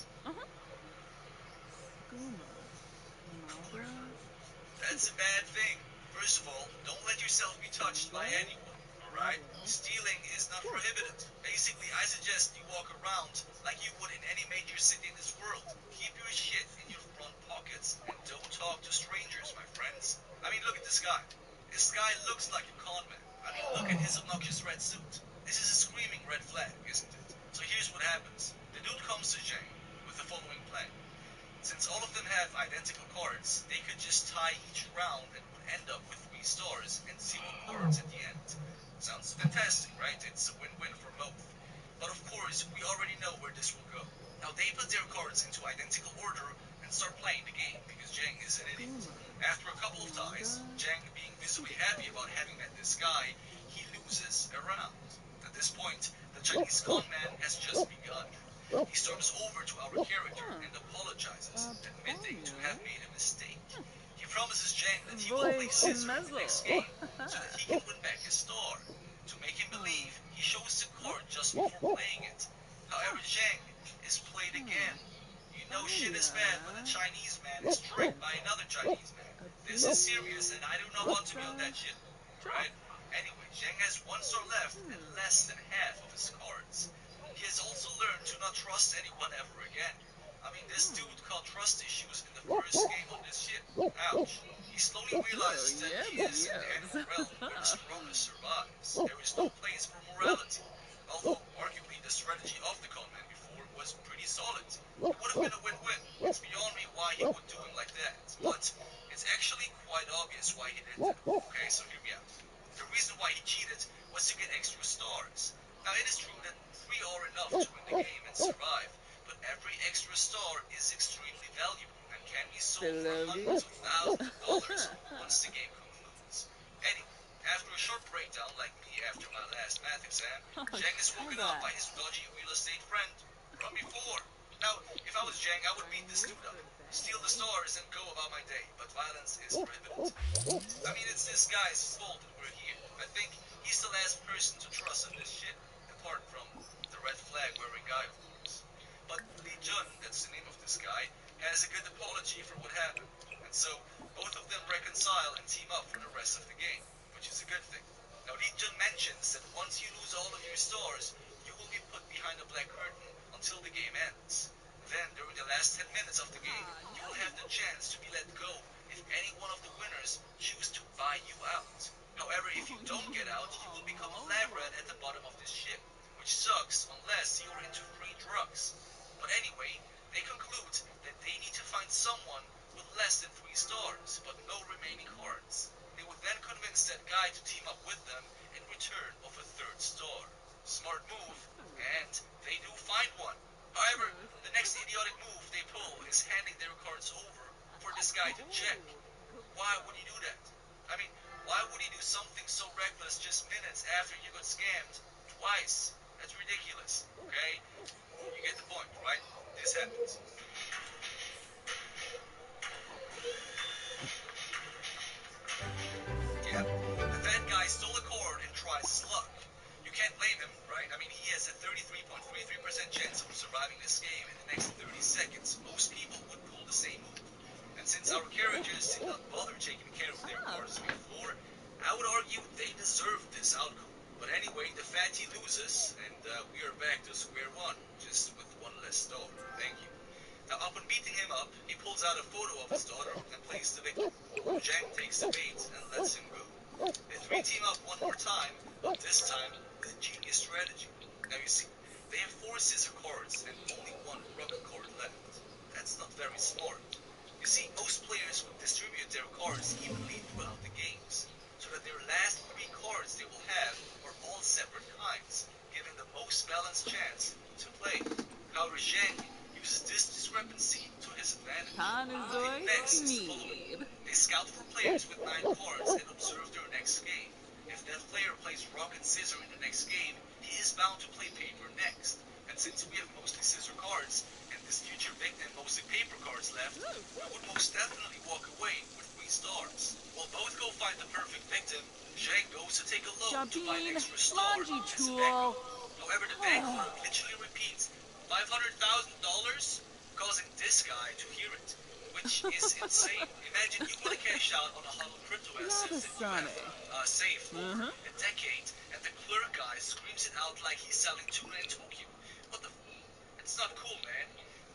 That's a bad thing. First of all, don't let yourself be touched by anyone, alright? Stealing is not prohibited. Basically, I suggest you walk around like you would in any major city in this world. Keep your shit in your front pockets and don't talk to strangers, my friends. I mean, look at this guy. This guy looks like a con man. I mean, look at his obnoxious red suit. This is a screaming red flag, isn't it? So here's what happens. The dude comes to Jane with the following plan. Since all of them have identical cards, they could just tie each round and would end up with 3 stars and 0 cards at the end. Sounds fantastic, right? It's a win-win for both. But of course, we already know where this will go. Now they put their cards into identical order and start playing the game because Jang is an idiot. After a couple of ties, Jang being visibly happy about having met this guy, he loses a round. At this point, the Chinese con man has just begun. He storms over to our character and apologizes, admitting to have made a mistake. He promises Jang that he will play scissor in the next game so that he can win back his star. To make him believe, he shows the card just before playing it. However, Zheng is played again. You know shit is bad when a Chinese man is tricked by another Chinese man. This is serious and I do not want to be on that shit. Alright? Anyway, Zheng has one star left and less than half of his cards. He has also learned to not trust anyone ever again. I mean, this dude caught trust issues in the first game on this ship. Ouch. He slowly realizes that he is in the animal realm where the strongest survives. There is no place for morality. Although, arguably, the strategy of the conman before was pretty solid. It would have been a win-win. It's beyond me why he would do him like that. But it's actually quite obvious why he did that. Okay, so hear me out. The reason why he cheated was to get extra stars. Now, it is true that 3 are enough to win the game and survive, but every extra star is extremely valuable and can be sold for hundreds of thousands of dollars once the game concludes. Anyway, after a short breakdown like me after my last math exam, Zheng is woken up by his dodgy real estate friend from before. Now, if I was Zheng, I would beat this dude up, steal the stars, and go about my day, but violence is prohibited. I mean, it's this guy's fault that we're here. I think he's the last person to trust on this ship, apart from the red flag wearing guy, of course. But Li Jun, that's the name of this guy, has a good apology for what happened. And so, both of them reconcile and team up for the rest of the game, which is a good thing. Now, Li Jun mentions that once you lose all of your stars, you will be put behind a black curtain until the game ends. Then, during the last 10 minutes of the game, you will have the chance to be let go if any one of the winners choose to buy you out. However, if you don't get out, you will become a lab rat at the bottom of this ship, which sucks unless you're into free drugs. But anyway, they conclude that they need to find someone with less than 3 stars, but no remaining cards. They would then convince that guy to team up with them in return of a 3rd star. Smart move, and they do find one. However, the next idiotic move they pull is handing their cards over for this guy to check. Why would he do that? I mean, why would he do something so reckless just minutes after you got scammed twice? That's ridiculous, okay? You get the point, right? This happens. Yeah, the fat guy stole a cord and tries his luck. You can't blame him, right? I mean, he has a 33.33% chance of surviving this game in the next 30 seconds. Most people would pull the same move. And since our characters did not bother taking care of their cards before, I would argue they deserved this outcome. But anyway, the fatty loses, and we are back to square one, just with one less star. Thank you. Now, upon beating him up, he pulls out a photo of his daughter and plays the victim. Zhang takes the bait and lets him go. The 3 team up one more time, but this time with a genius strategy. Now you see, they have 4 scissor cards and only 1 rook card left. That's not very smart. You see, most players would distribute their cards evenly throughout the games, so that their last 3 cards they will have are all separate kinds, giving the most balanced chance to play. However, Zheng uses this discrepancy to his advantage. What he do next is the following. They scout for players with 9 cards and observe their next game. If that player plays rock and scissor in the next game, he is bound to play paper next. And since we have mostly scissor cards, and this future victim mostly paper cards left, we would most definitely walk away with 3 stars. While both go find the perfect victim, Zhang goes to take a loan to buy an extra star as a backup. However, the bank clerk literally repeats $500,000, causing this guy to hear it, which is insane. Imagine you want to cash out on a huddle crypto assets that you have saved for a decade, and the clerk guy screams it out like he's selling tuna in Tokyo. What the It's not cool, man.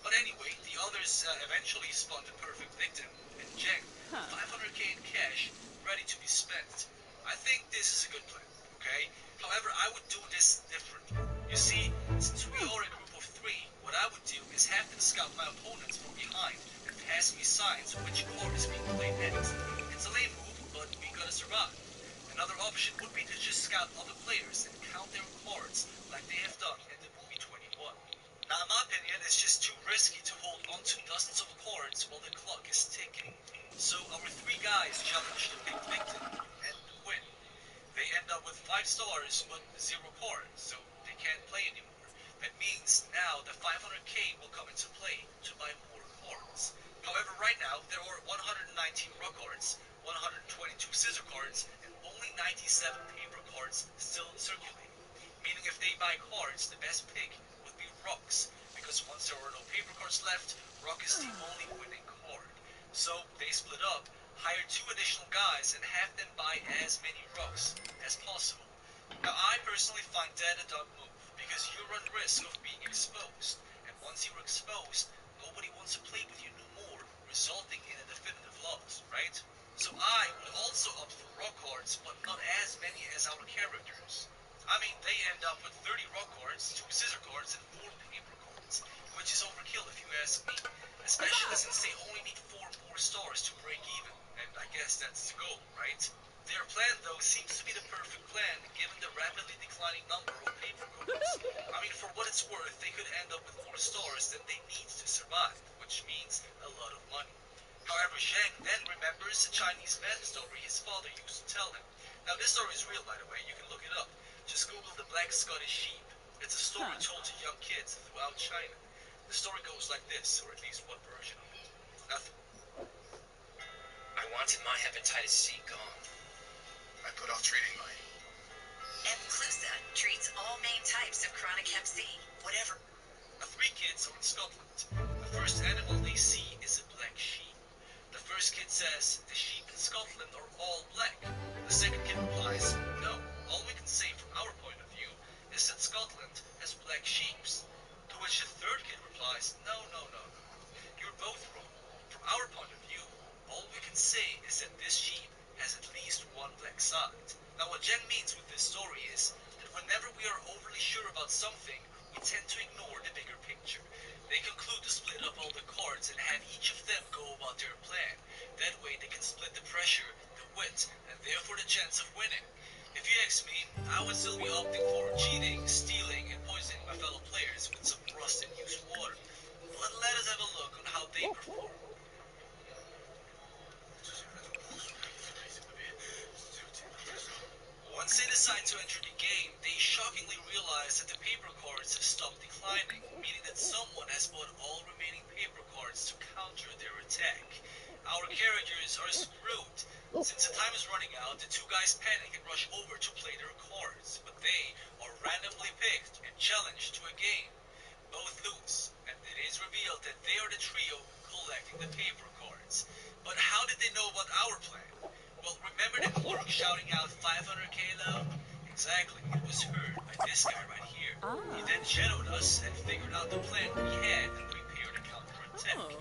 But anyway, the others eventually spot the perfect victim, and Zheng, 500k in cash, ready to be spent. I think this is a good plan, okay? However, I would do this differently. You see, since we are a group of 3, what I would do is have them scout my opponents from behind and pass me signs which card is being played next. It's a lame move, but we gotta survive. Another option would be to just scout other players and count their cards like they have done in the movie 21. Now, in my opinion, it's just too risky to hold onto dozens of cards while the clock is ticking. So our 3 guys challenge the big victim and win. They end up with 5 stars but 0 cards, so they can't play anymore. That means now the 500k will come into play to buy more cards. However, right now there are 119 rock cards, 122 scissor cards, and only 97 paper cards still cards, the best pick would be rocks, because once there are no paper cards left, rock is the only winning card. So they split up, hired 2 additional guys, and have them buy as many rocks as possible. Now I personally find that a dumb move, because you run risk of being exposed, and once you're exposed, nobody wants to play with you no more, resulting in a definitive loss, right? So I would also opt for rock cards, but not as many as our characters. I mean, they end up with 30 rock cards, 2 scissor cards, and 4 paper cards, which is overkill if you ask me, especially since they only need 4 more stars to break even, and I guess that's the goal, right? Their plan, though, seems to be the perfect plan, given the rapidly declining number of paper cards. I mean, for what it's worth, they could end up with more stars than they need to survive, which means a lot of money. However, Zheng then remembers a Chinese myth story his father used to tell him. Now, this story is real, by the way. You can look it up. Just Google the Black Scottish Sheep. It's a story told to young kids throughout China. The story goes like this, or at least one version of it. Now, I wanted my hepatitis C gone. I put off treating mine. Epclusa treats all main types of chronic hep C. Whatever. 3 kids are in Scotland. The first animal they see is a black sheep. The first kid says, the sheep in Scotland are all black. The second kid replies, no, all we can say from our point of view is that Scotland has black sheeps. To which the third kid replies, no, no, no, no, you're both wrong. From our point of view, all we can say is that this sheep has at least one black side. Now what Jen means with this story is that whenever we are overly sure about something, we tend to ignore the bigger picture. They conclude to split up all the cards and have each of them go about their plan. That way they can split the pressure, the wit, and therefore the chance of winning. If you ask me, I would still be opting for cheating, stealing, and poisoning my fellow players with some rust and used water. But let us have a look on how they perform. Once they decide to enter the game, they shockingly realize that the paper cards have stopped declining, meaning that someone has bought all remaining paper cards to counter their attack. Our characters are screwed. Since the time is running out, the 2 guys panic and rush over to play their cards, but they are randomly picked and challenged to a game. Both lose, and it is revealed that they are the trio collecting the paper cards. But how did they know about our plan? Well, remember the clerk shouting out 500k low? Exactly, it was heard by this guy right here. He then shadowed us and figured out the plan we had and prepared a counter-attack,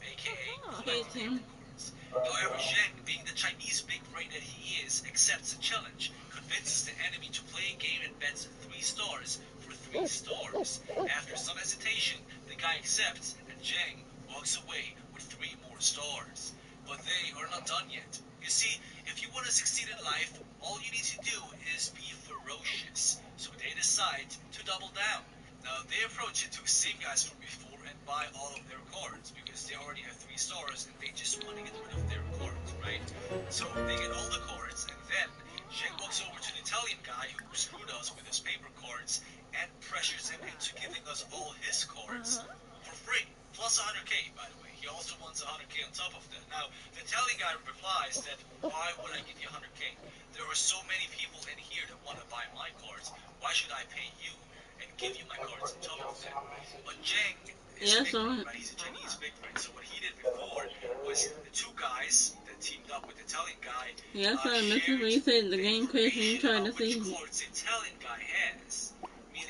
aka collecting paper cards. However, Zheng, being the Chinese big brain that he is, accepts the challenge, convinces the enemy to play a game and bets 3 stars for 3 stars. After some hesitation, the guy accepts, and Zheng walks away with 3 more stars. But they are not done yet. You see, if you want to succeed in life, all you need to do is be ferocious. So they decide to double down. Now, they approach the 2 same guys from before and buy all of their cards, because they already have 3 stars and they just want to get rid of their cards, right? So they get all the cards, and then Zheng walks over to the Italian guy who screwed us with his paper cards and pressures him into giving us all his cards for free. Plus 100k, by the way. He also wants 100k on top of that. Now, the Italian guy replies that, why would I give you 100k? There are so many people in here that want to buy my cards. Why should I pay you and give you my cards on top of that? But Zheng is big brain, right? He's a Chinese big brain. So what he did before was the 2 guys that teamed up with the Italian guy shared when you said the game crashed when you tried to which see. cards the Italian guy has.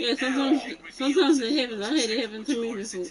Yeah, sometimes it happens. I had it happen to me before.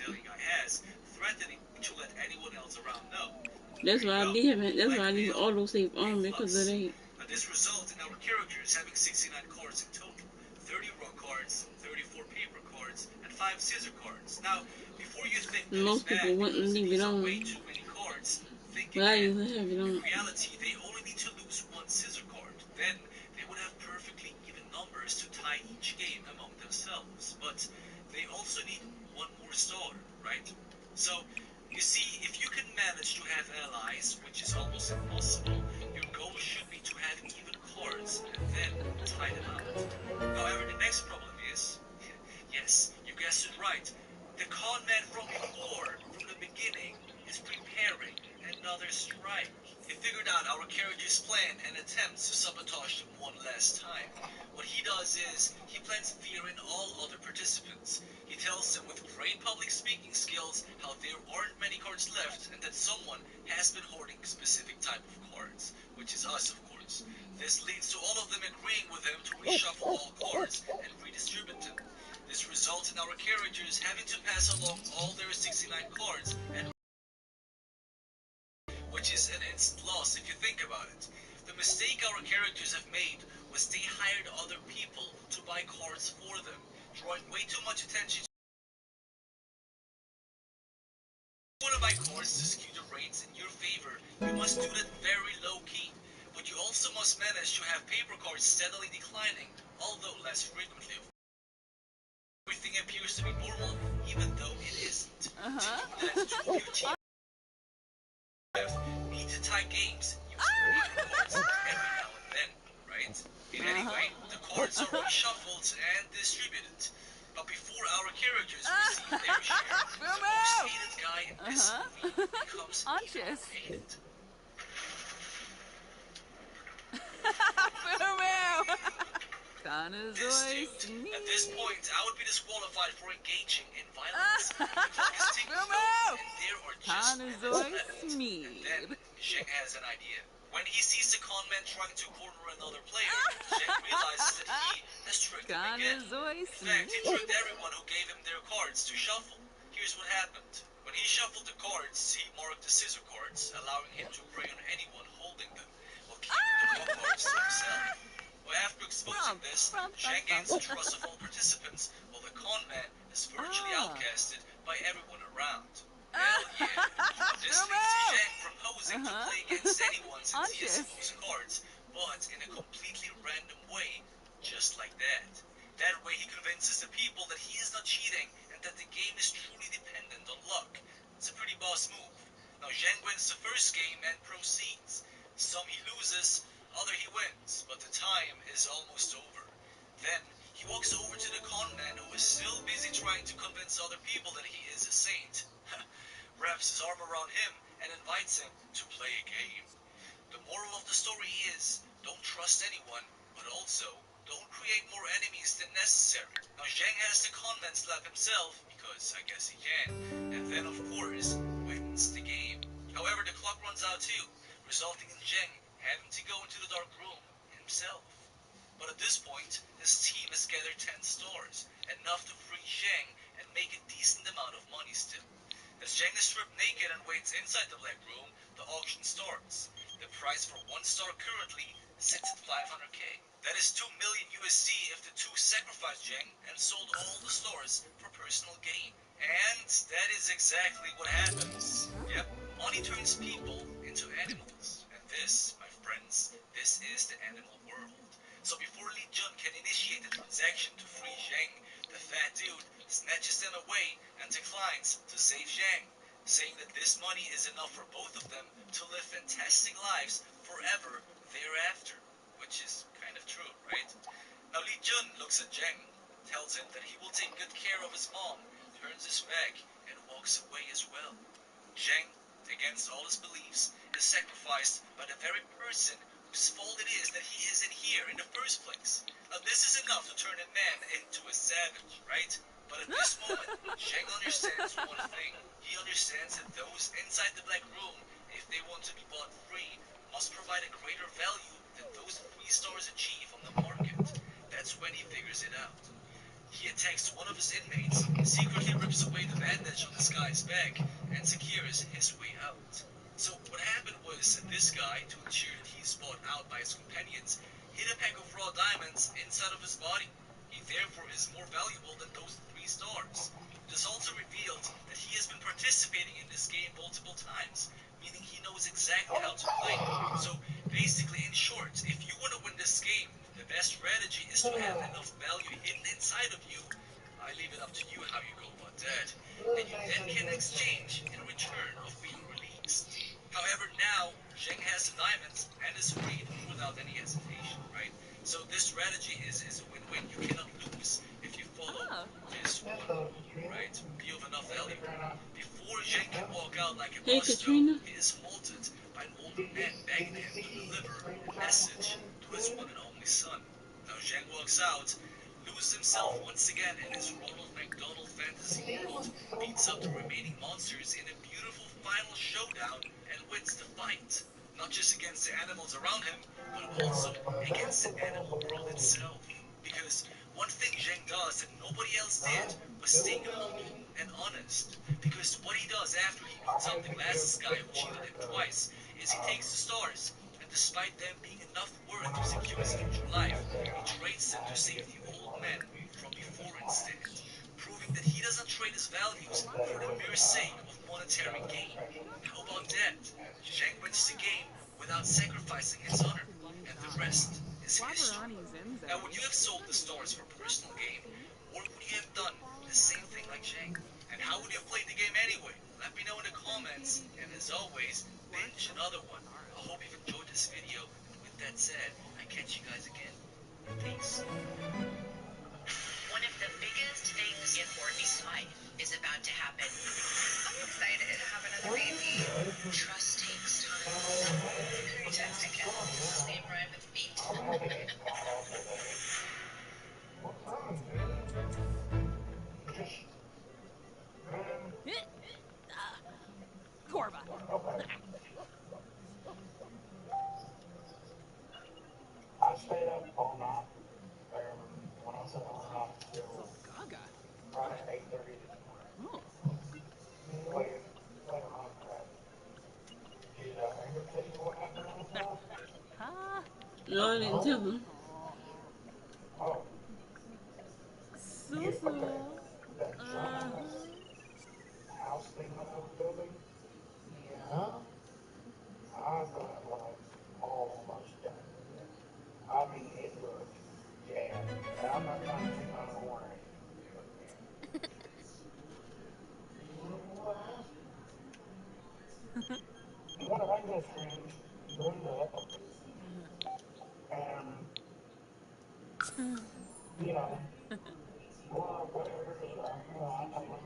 Has, threatening to let anyone else around know. That's why I did have. That's why I use autosave on because of that. This results in our characters having 69 cards in total, 30 raw cards, 34 paper cards, and 5 scissor cards. Now, before you think that Most people wouldn't leave it on, way too many cards, think but I again. usually have it on. In reality, they only need to lose 1 scissor card. Then they would have perfectly even numbers to tie each game among themselves. But they also need 1 more star, right? So, you see, if you can manage to have allies, which is almost impossible, your goal should be to have even cards and then tie them out. However, the next problem is, yes, you guessed it right, the con man from before, from the beginning, is preparing another strike. He figured out our character's plan and attempts to sabotage them one last time. What he does is, he plants fear in all other there aren't many cards left and that someone has been hoarding a specific type of cards, which is us, of course. This leads to all of them agreeing with him to reshuffle all cards and redistribute them. This results in our characters having to pass along all their 69 cards, and which is an instant loss if you think about it. The mistake our characters have made was they hired other people to buy cards for them, drawing way too much attention. If you want to buy cards to skew the rates in your favor, you must do that very low key. But you also must manage to have paper cards steadily declining, although less frequently. Everything appears to be normal, even though it isn't. To do that, two of your team need to tie games using paper cards every now and then, right? Anyway, the cards are reshuffled and distributed. But before our characters receive their share, the most hated guy in this movie becomes even more hated. This dude, at this point, I would be disqualified for engaging in violence. The clock is ticking low, and there are just minutes left. And then Zheng has an idea. When he sees the con man trying to corner another player, Zheng realizes that he has tricked him again. In fact, he tricked everyone who gave him their cards to shuffle. Here's what happened. When he shuffled the cards, he marked the scissor cards, allowing him to prey on anyone holding them, while keeping the raw cards to himself. Well, after exposing this, Zhang gains the trust of all participants, while the con man is virtually outcasted by everyone around. Hell yeah. This leads to Zhang proposing to play against anyone since he has the most cards, but in a completely random way, just like that. That way he convinces the people that he is not cheating and that the game is truly dependent on luck. It's a pretty boss move. Now Zhang wins the first game and proceeds. Some he loses, other he wins, but the time is almost over. Then, he walks over to the con man who is still busy trying to convince other people that he is a saint, wraps his arm around him, and invites him to play a game. The moral of the story is, don't trust anyone, but also, don't create more enemies than necessary. Now Zhang has the con man slap himself, because I guess he can, and then of course, wins the game. However, the clock runs out too, resulting in Zheng having to go into the dark room himself. But at this point, his team has gathered 10 stars, enough to free Zheng and make a decent amount of money still. As Zheng is stripped naked and waits inside the black room, the auction starts. The price for 1 star currently sits at 500k. That is 2 million USD if the two sacrificed Zheng and sold all the stars for personal gain. And that is exactly what happens. Yep, money turns people into animals. And this, my friends, this is the animal world. So before Li Jun can initiate the transaction to free Zheng, the fat dude snatches them away and declines to save Zheng, saying that this money is enough for both of them to live fantastic lives forever thereafter. Which is kind of true, right? Now Li Jun looks at Zheng, tells him that he will take good care of his mom, turns his back, and walks away as well. Zheng, against all his beliefs, is sacrificed by the very person whose fault it is that he is in here in the first place. Now this is enough to turn a man into a savage, right? But at this moment, Zheng understands one thing. He understands that those inside the black room, if they want to be bought free, must provide a greater value than those 3 stars achieve on the market. That's when he figures it out. He attacks one of his inmates, secretly rips away the bandage on this guy's back, and secures his way out. So what happened was that this guy, to ensure that he's bought out by his companions, hid a pack of raw diamonds inside of his body. He therefore is more valuable than those 3 stars. It is also revealed that he has been participating in this game multiple times, meaning he knows exactly how to play. So basically, in short, if you want to win this game, the best strategy is to have enough value hidden inside of you. I leave it up to you how you go about that, and you then can exchange in return of being released. However, now Zheng has the diamonds and is freed without any hesitation, right? So this strategy is a win-win. You cannot lose if you follow this one rule, right? Be of enough value. Before Zheng can walk out like a Hey, boss, though, Katrina. he is halted by an older man begging him to deliver a message to his one and only son. Now Zheng walks out, loses himself once again in his Ronald McDonald fantasy world, beats up the remaining monsters in a beautiful final showdown, and wins the fight. Not just against the animals around him, but also against the animal world itself. Because one thing Zheng does that nobody else did was staying humble and honest. Because what he does after he beats up the glasses guy who cheated him twice is he takes the stars, and despite them being enough worth to secure his future life, he trades them to save the old men from before instead, proving that he doesn't trade his values for the mere sake of monetary gain. How about that? Zheng wins the game without sacrificing his honor, and the rest is history. Now, would you have sold the stars for personal gain, or would you have done the same thing like Zheng? And how would you have played the game anyway? Let me know in the comments, and as always, binge another one. I hope you've enjoyed this video, and with that said, I catch you guys again. Peace. One of the biggest things in Courtney's life is about to happen. I'm excited to have another baby. Trust takes time. Who are you texting, Ken? Same rhyme with feet. Corva. I stayed up all night. When I said all night, till Gaga. Friday at 8:30 this morning. Oh. Playing Minecraft. Did I ever tell you what happened last night? Huh? No, I didn't tell him. Oh, So so. that giant house thing that I was building? Yeah. I've got like almost done with it. I mean, it looks jammed. And I'm not trying to toot my own horn. One of my good friends grew up and, you know, well, whatever, I told him,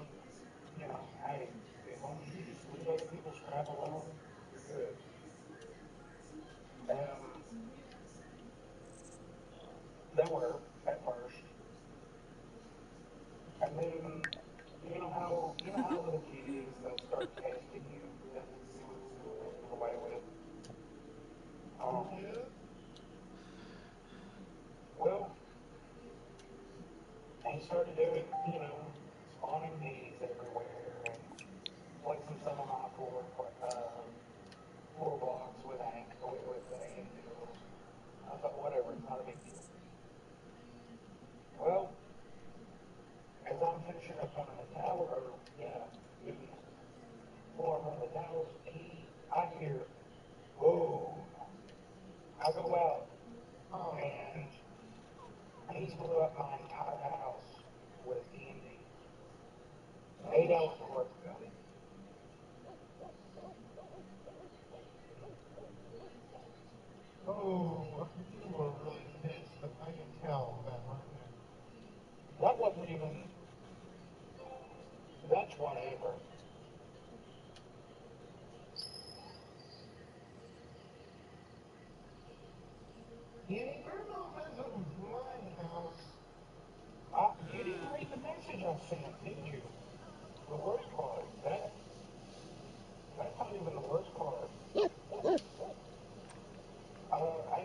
you know, hey, as long as you just leave other people's crap alone, you're good. They were at first. And then, you know how little kid is, they'll start testing you and see what you'll get away with. Yeah. Well, he started doing, spawning bees everywhere and placing some of my floor blocks with anvils. I thought, whatever, it's not a big deal. Well, as I'm finishing up one of the tower, or, the floor of one of the towers, I hear, boom. I go out, and he's blew up my entire house with TNT. 8 hours worth of it. Oh, you were really pissed. I can tell that right now. That wasn't even, that's whatever. You never know visit my house. You didn't read the message I sent, did you? The worst part. That's not even the worst part. After, I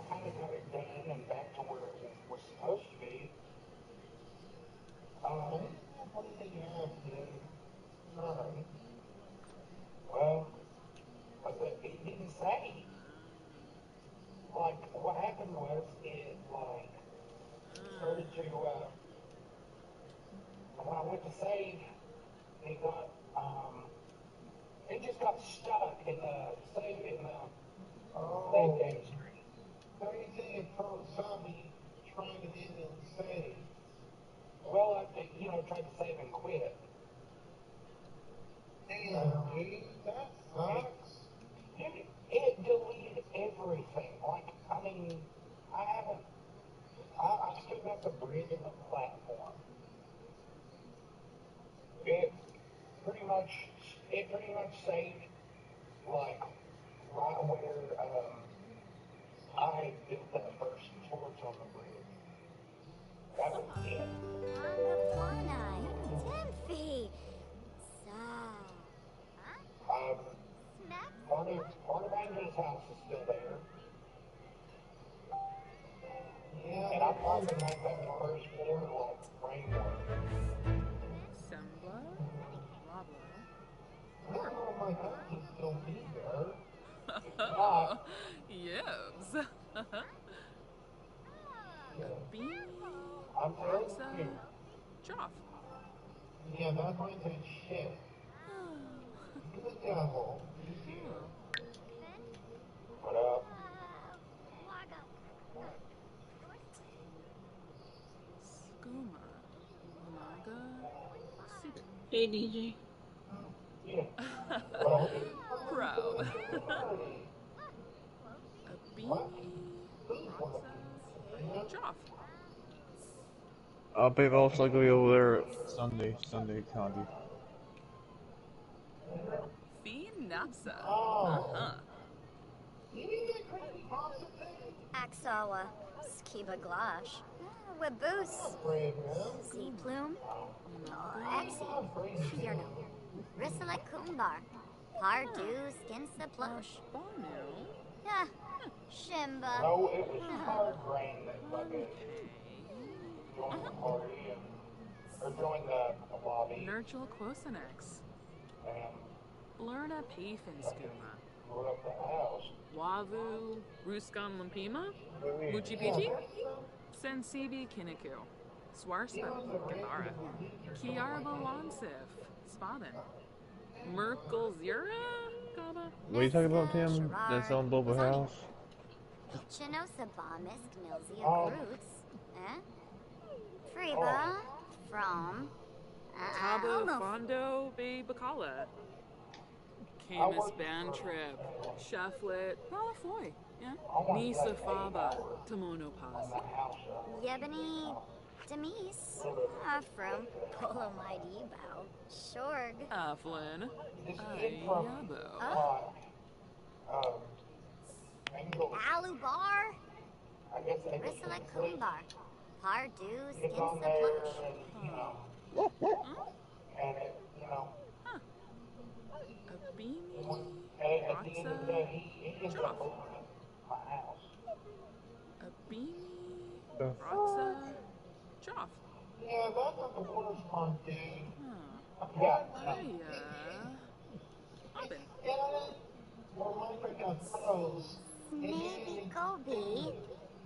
kind of got it done and back to where it was supposed to be, what did you have to do? Nothing. Well, but it didn't say. Like, what happened was, it, like, started to, when I went to save, it got, it just got stuck in the save, in the save game screen. So you think it saw me trying to get in and save? Well, I tried to save and quit. Damn, dude, that sucks. It deleted everything. Like, I mean, I haven't, I still got the bridge and the platform. It pretty much, it pretty much saved, like, right where, I built that first torch on the bridge. Yes. Beanie, I'm telling Roxa, you. Joff. Yeah, that might be shit. You the devil. You here. What up? Skooma, Umaga, Super. Hey, DJ. Yeah. Well, Proud. it's party. A beanie, Roxa, Joff. I'll be also gonna be over there Sunday, County. Fee Napsa. Oh. You need that crazy pasta thing? Axawa, Skiba Glash, Waboose, Sea Plume, Axie, Fierno, Rissala Kumbar, Pardu Skinsa Plush. Bonu. Ah, Shimba. No, it was hard rain that fucking joined the party or joined the lobby. Nurgle Quosanex. And Blurna Pafin Skooma. blew up the house. Wavu, Ruskan Lumpima, Muchi Yeah, Pichi, that's Sensibi Kiniku, Swarspa, Gabara, Kiarba Lansif, Spaden, Merkel Zira, Gaba, What are you talking about, Tim? That's on Boba House? Chinosa Bomisk Nilzia Groots, eh? Freeba, from, Tabo almost. Fondo Bay Bacala, Camus Bantrip, Shufflet, Malafoy, yeah, Nisa Faba, Tomono Paz, Yebony Demise, from Polo Mighty Bow, Shorg. Aflin, Ayabo. Alubar, Rissala Kumbar, Pardu Skinsa Plush. And it, you know, A beanie, and at the end of the day, Roxa, he ended up moving to my house. a beanie, Roxa, Joff. Yeah, that's not the worst one, dude. Huh. Yeah, Oppen. well, my freaking clothes. Maybe Gobi,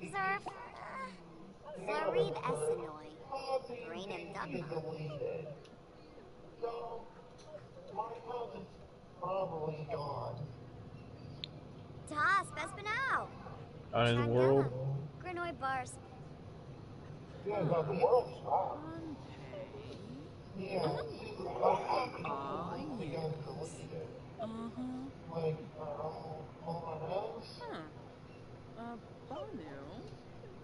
Zerf, Florib Essenoi, Brainham Dugma. So, my house is probably gone. Das, Bespinau. Out in the world? Grinoy Bars. Yeah, but the world's gone. Unpay. Yeah, Ah, yes. Like, all my house? Huh. Bonu.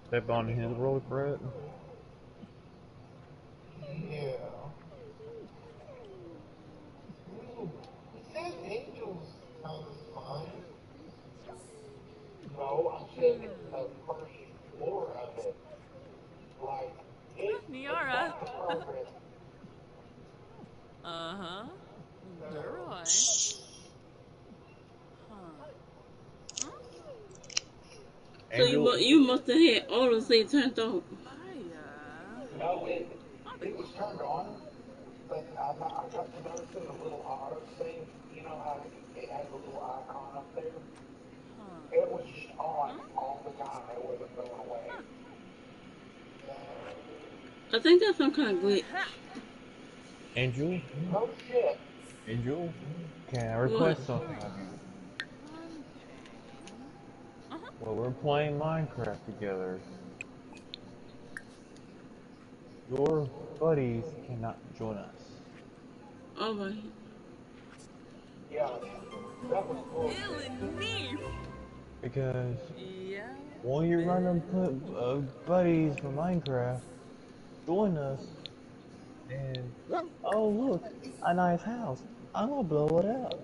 Step on his world, Brett? Yeah. It says angels on the spine. No, I'm saying it's the first floor of it. Like, Niara. it's progress. Uh-huh. Duroy. Huh. So you must have had auto save turned off. No, it was turned on, but I got to noticing a little auto save. You know how it has a little icon up there? It was just on all the time. It wasn't going away. I think that's some kind of glitch. Angel? No shit. Angel? Can I request something of you? Well, we're playing Minecraft together. Your buddies cannot join us. Alright. Yeah, that was cool. Because Yeah. one of your random buddies from Minecraft join us, and oh look, a nice house. I'm gonna blow it up.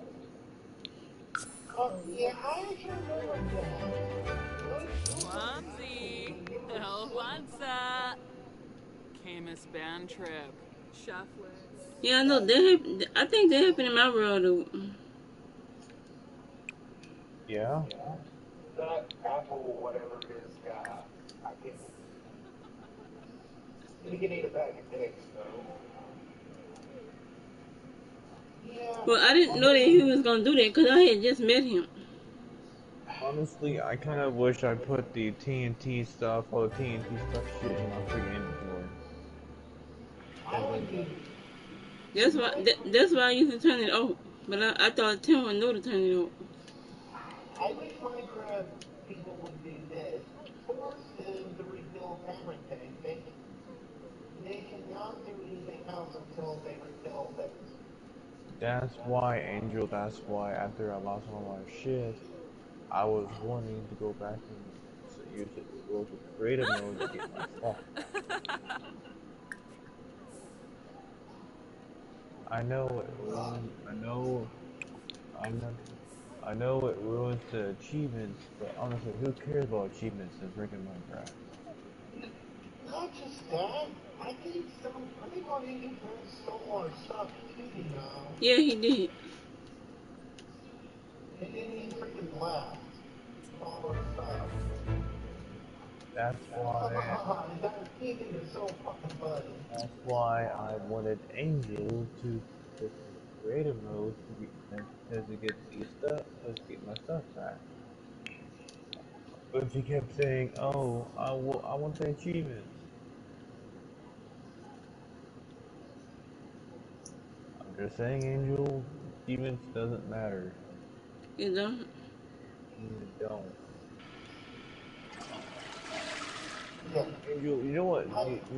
Yeah, how did you remember that? Swamsy. Elvanza. Camus Bantrip. Shufflet. Yeah, I know. I think that happened in my world. Yeah? That apple, whatever it is, I can. You can eat a bag of dicks, though. Yeah. Well, I didn't know that he was gonna do that because I had just met him. Honestly, I kind of wish I put the TNT stuff, all the TNT stuff shit in my freaking inventory. That's why I used to turn it off. But I thought Tim would know to turn it off. I wish Minecraft people would do this. Force them to rebuild everything. They cannot do anything else until they rebuild it. That's why, Angel, that's why after I lost all my shit, I was wanting to go back and use it to go to creative mode to get my stuff. I know it ruins, I know it ruins the achievements, but honestly, who cares about achievements in freaking Minecraft? Not just that, I think on any stole our stuff too, you know. Yeah, he did. And then he freaking left. All our stuff. That's why. That thieving is so fucking funny. That's why I wanted Angel to put in creative mode to get these stuff, to get my stuff back. But she kept saying, "Oh, I want the achievements." I'm just saying, Angel, achievements doesn't matter. You don't. It don't. Yeah. Angel, you know what? You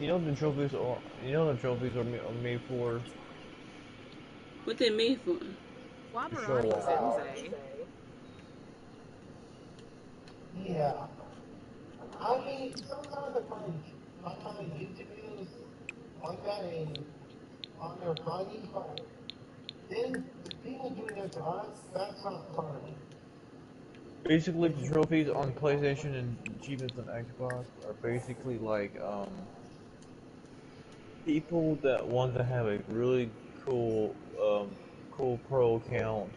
know the trophies are. You know the trophies are made for. What they made for? Wabarani Sensei. Yeah. I mean, sometimes I find YouTube videos like that on their funny, but then the people doing it to us, that's not funny. Basically, the trophies on PlayStation and achievements on Xbox are basically like people that want to have a really cool pro account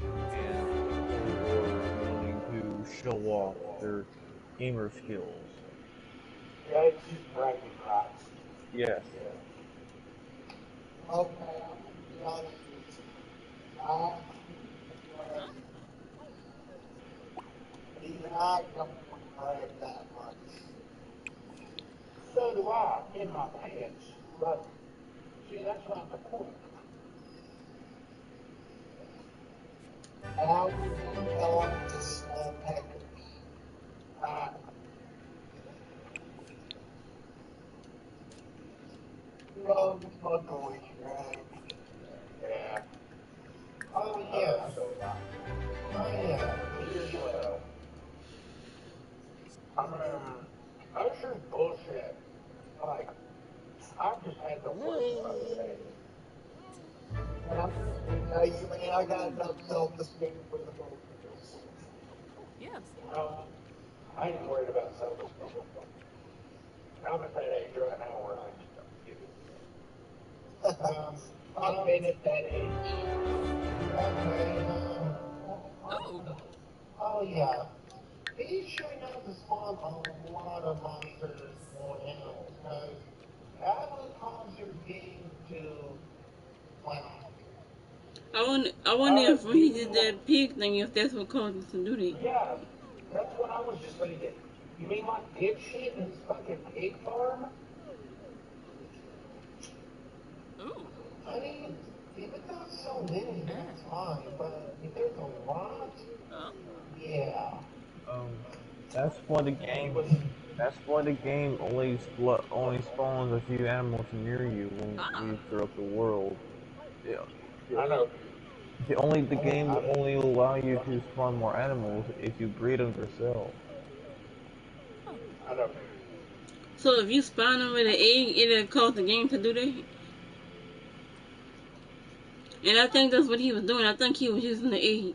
and people who are wanting to show off their gamer skills. Yeah, it's just bragging rights. Yes. Okay, got it. Even I don't brag that much. So do I in my pants, but see, that's not the point. How would you tell them to small peckers? Uh, no, luckily, right? Yeah. Oh, yeah. Oh, yeah. Here's what. I'm sure bullshit. Like, I just had to work the other day. And I'm just gonna tell you, man, I got enough self-esteem for the both of us. Yes. I ain't worried about self-esteem. I'm at that age right now where I just don't give a I've been at that age. Okay, Oh. oh yeah. Be sure not to spawn a lot of monsters or animals, because that will cause your game to lag. I wonder if when he did that pig thing, if that's what caused him to do that. Yeah, that's what I was just thinking. You mean like dipshit in his fucking pig farm? Ooh. I mean, if it's not so many, that's fine, but if there's a lot, yeah. That's why the game. That's why the game only spawns a few animals near you when you throughout the world. Yeah. I know. The game will only allow you to spawn more animals if you breed them yourself. I know. So if you spawn them with an egg, it'll cause the game to do that. And I think that's what he was doing. I think he was using the egg.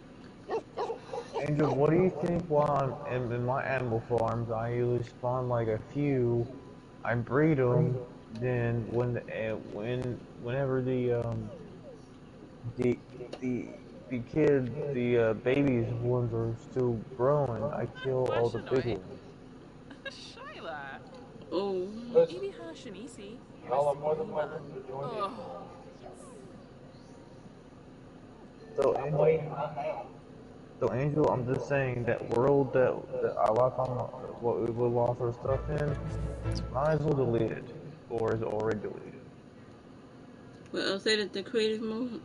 Angel, what do you think while I'm in my animal farms, I usually spawn like a few, I breed them, then whenever the babies ones are still growing, I kill all the big ones. Shyla. Oh. Ibi Hashinisi. Y'all are more than welcome to join in. So I'm waiting right now. So Angel, I'm just saying that world that I left on what we lost our stuff in, might as well delete it, or is it already deleted? Well, I'll say that the creative mode.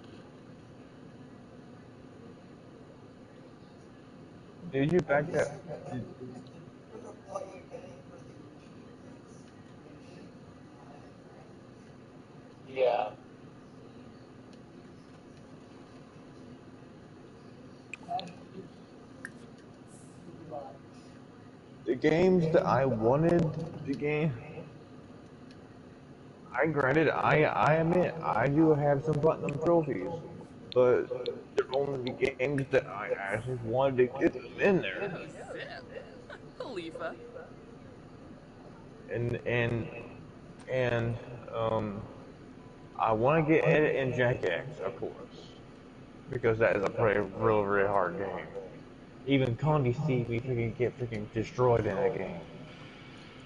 Did you back that? Yeah. The games that I wanted, the game. I granted, I admit, I do have some platinum trophies, but they're only the games that I actually wanted to get them in there. Oh, snap. Khalifa. And and and um, I want to get Edit and Jack X, of course, because that is a really, really hard game. Even Condi sees me freaking destroyed in that game.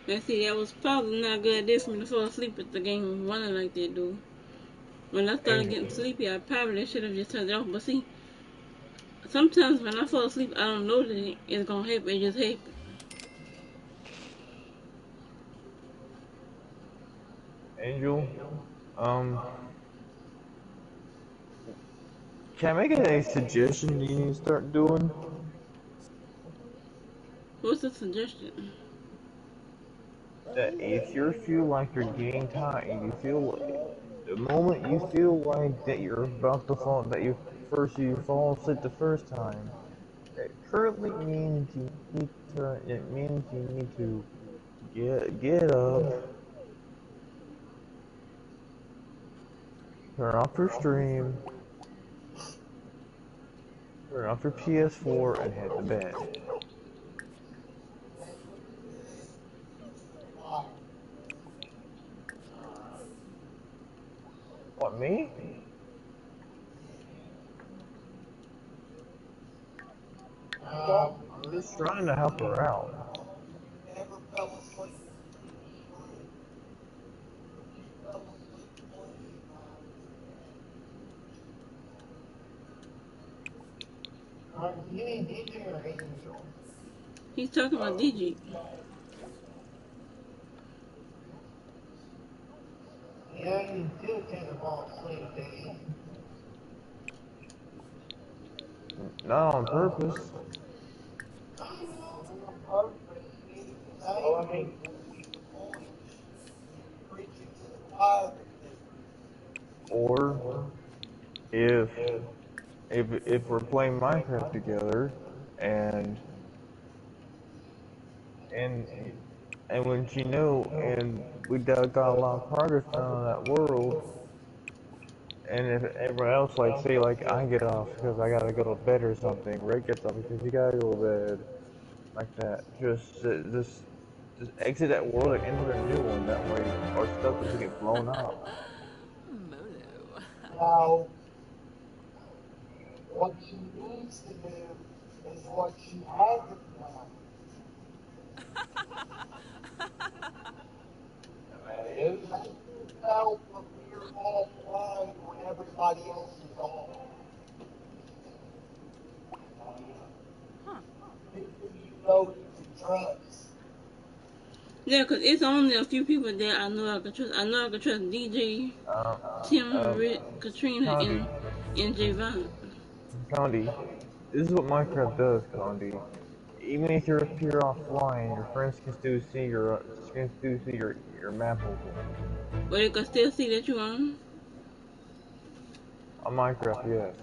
And see, that was probably not a good idea for me to fall asleep with the game running like that, dude. When I started Angel, getting sleepy, I probably should have just turned it off. But see, sometimes when I fall asleep, I don't know that it's gonna happen. It just happens. Angel, um, can I make a suggestion you need to start doing? What's the suggestion? That if you feel like you're getting tired, you feel the moment you feel like that you're about to fall, that you fall asleep the first time, it currently means you need to. It means you need to get up, turn off your stream, turn off your PS4, and head to bed. What, me? I'm just trying to help her out. You mean DJ or Angel? He's talking about DJ. Yeah, you do tend to fall asleep, do you? Not on purpose. Oh, I mean, preaching to the choir. Or if if we're playing Minecraft together, and and and when she knew, and we got a lot of progress done on that world, and if everyone else, like, say, like, I get off because I gotta go to bed or something, Ray gets off because he gotta go to bed, like that, just exit that world and enter a new one. That way our stuff doesn't get blown up. Molo. Now, what she needs to do is what she hasn't done. That is, tell Premier offline when everybody else is on. Huh. People you know you can trust. Yeah, 'cause it's only a few people that I know I can trust. I know I can trust DJ, Um, Tim, um, Rick, Katrina, Condi, and Javon. Condi, this is what Minecraft does, Condi. Even if you're offline, your friends can still see your map open. But they can still see that you on. On Minecraft, yes.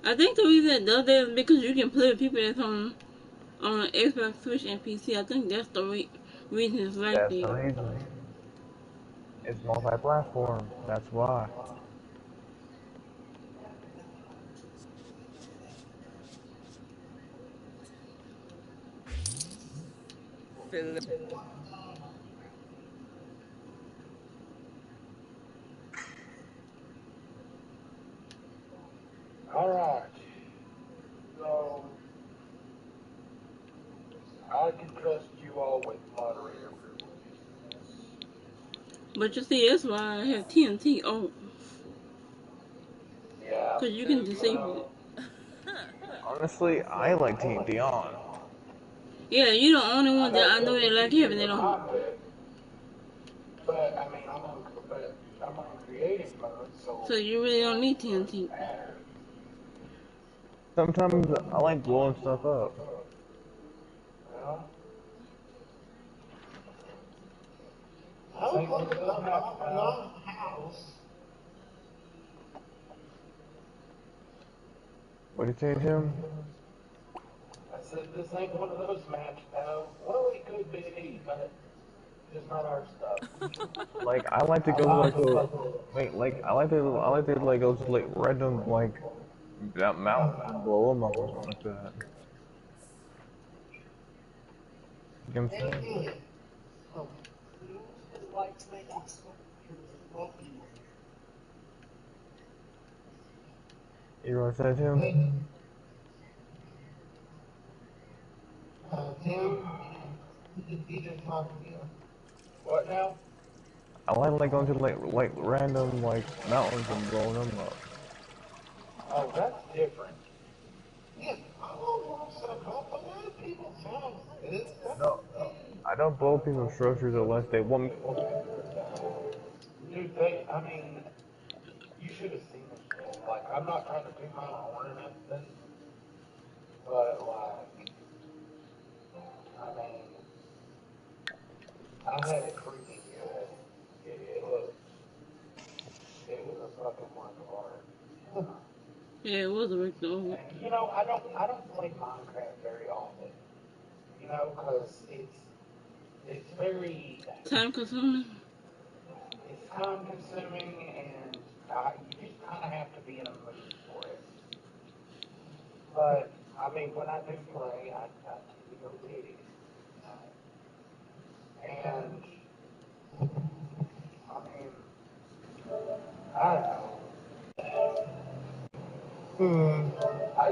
I think the reason it does that is because you can play with people that's on Xbox, Switch, and PC. I think that's the reason it's like That's the that. reason. It's multi-platform. That's why. Philip. All right. So, entrust you all with moderator privileges in this. But you see, that's why I have TNT on. Yeah, Because you can dude, disable it. Honestly, I like TNT on. Yeah, you're the only one that I know because that like you having do it the on. content, but I mean, I'm on creative mode, So so you really don't need it doesn't TNT. matter. Sometimes I like blowing stuff up. Yeah. I was looking at my house. What did you say, Jim? I said, this ain't one of those maps, pal. Well, it could be, but just not our stuff. Like I like to I go like like the a puzzle. wait, like I like to like go to like random like that mountain and blow them up or something like that. You know what I'm saying? Oh, you just like making sculptures of Pokemon. You know what I said, Jim? Tim, he just talked to you. What now? I like going to like random like mountains and blowing them up. Oh, that's different. Yeah, oh, a lot of people sound this. No, I don't blow people's structures unless they want me to. Dude, I mean, you should have seen this shit. Like, I'm not trying to pick my horn or nothing, but, like, I mean, I had it freaking good. It was a fucking work of art. Yeah, it was a regular. And, I don't play Minecraft very often, because it's very, Time consuming. it's time consuming, and you just kind of have to be in a mood for it. But, I mean, when I do play, I tend to go titty.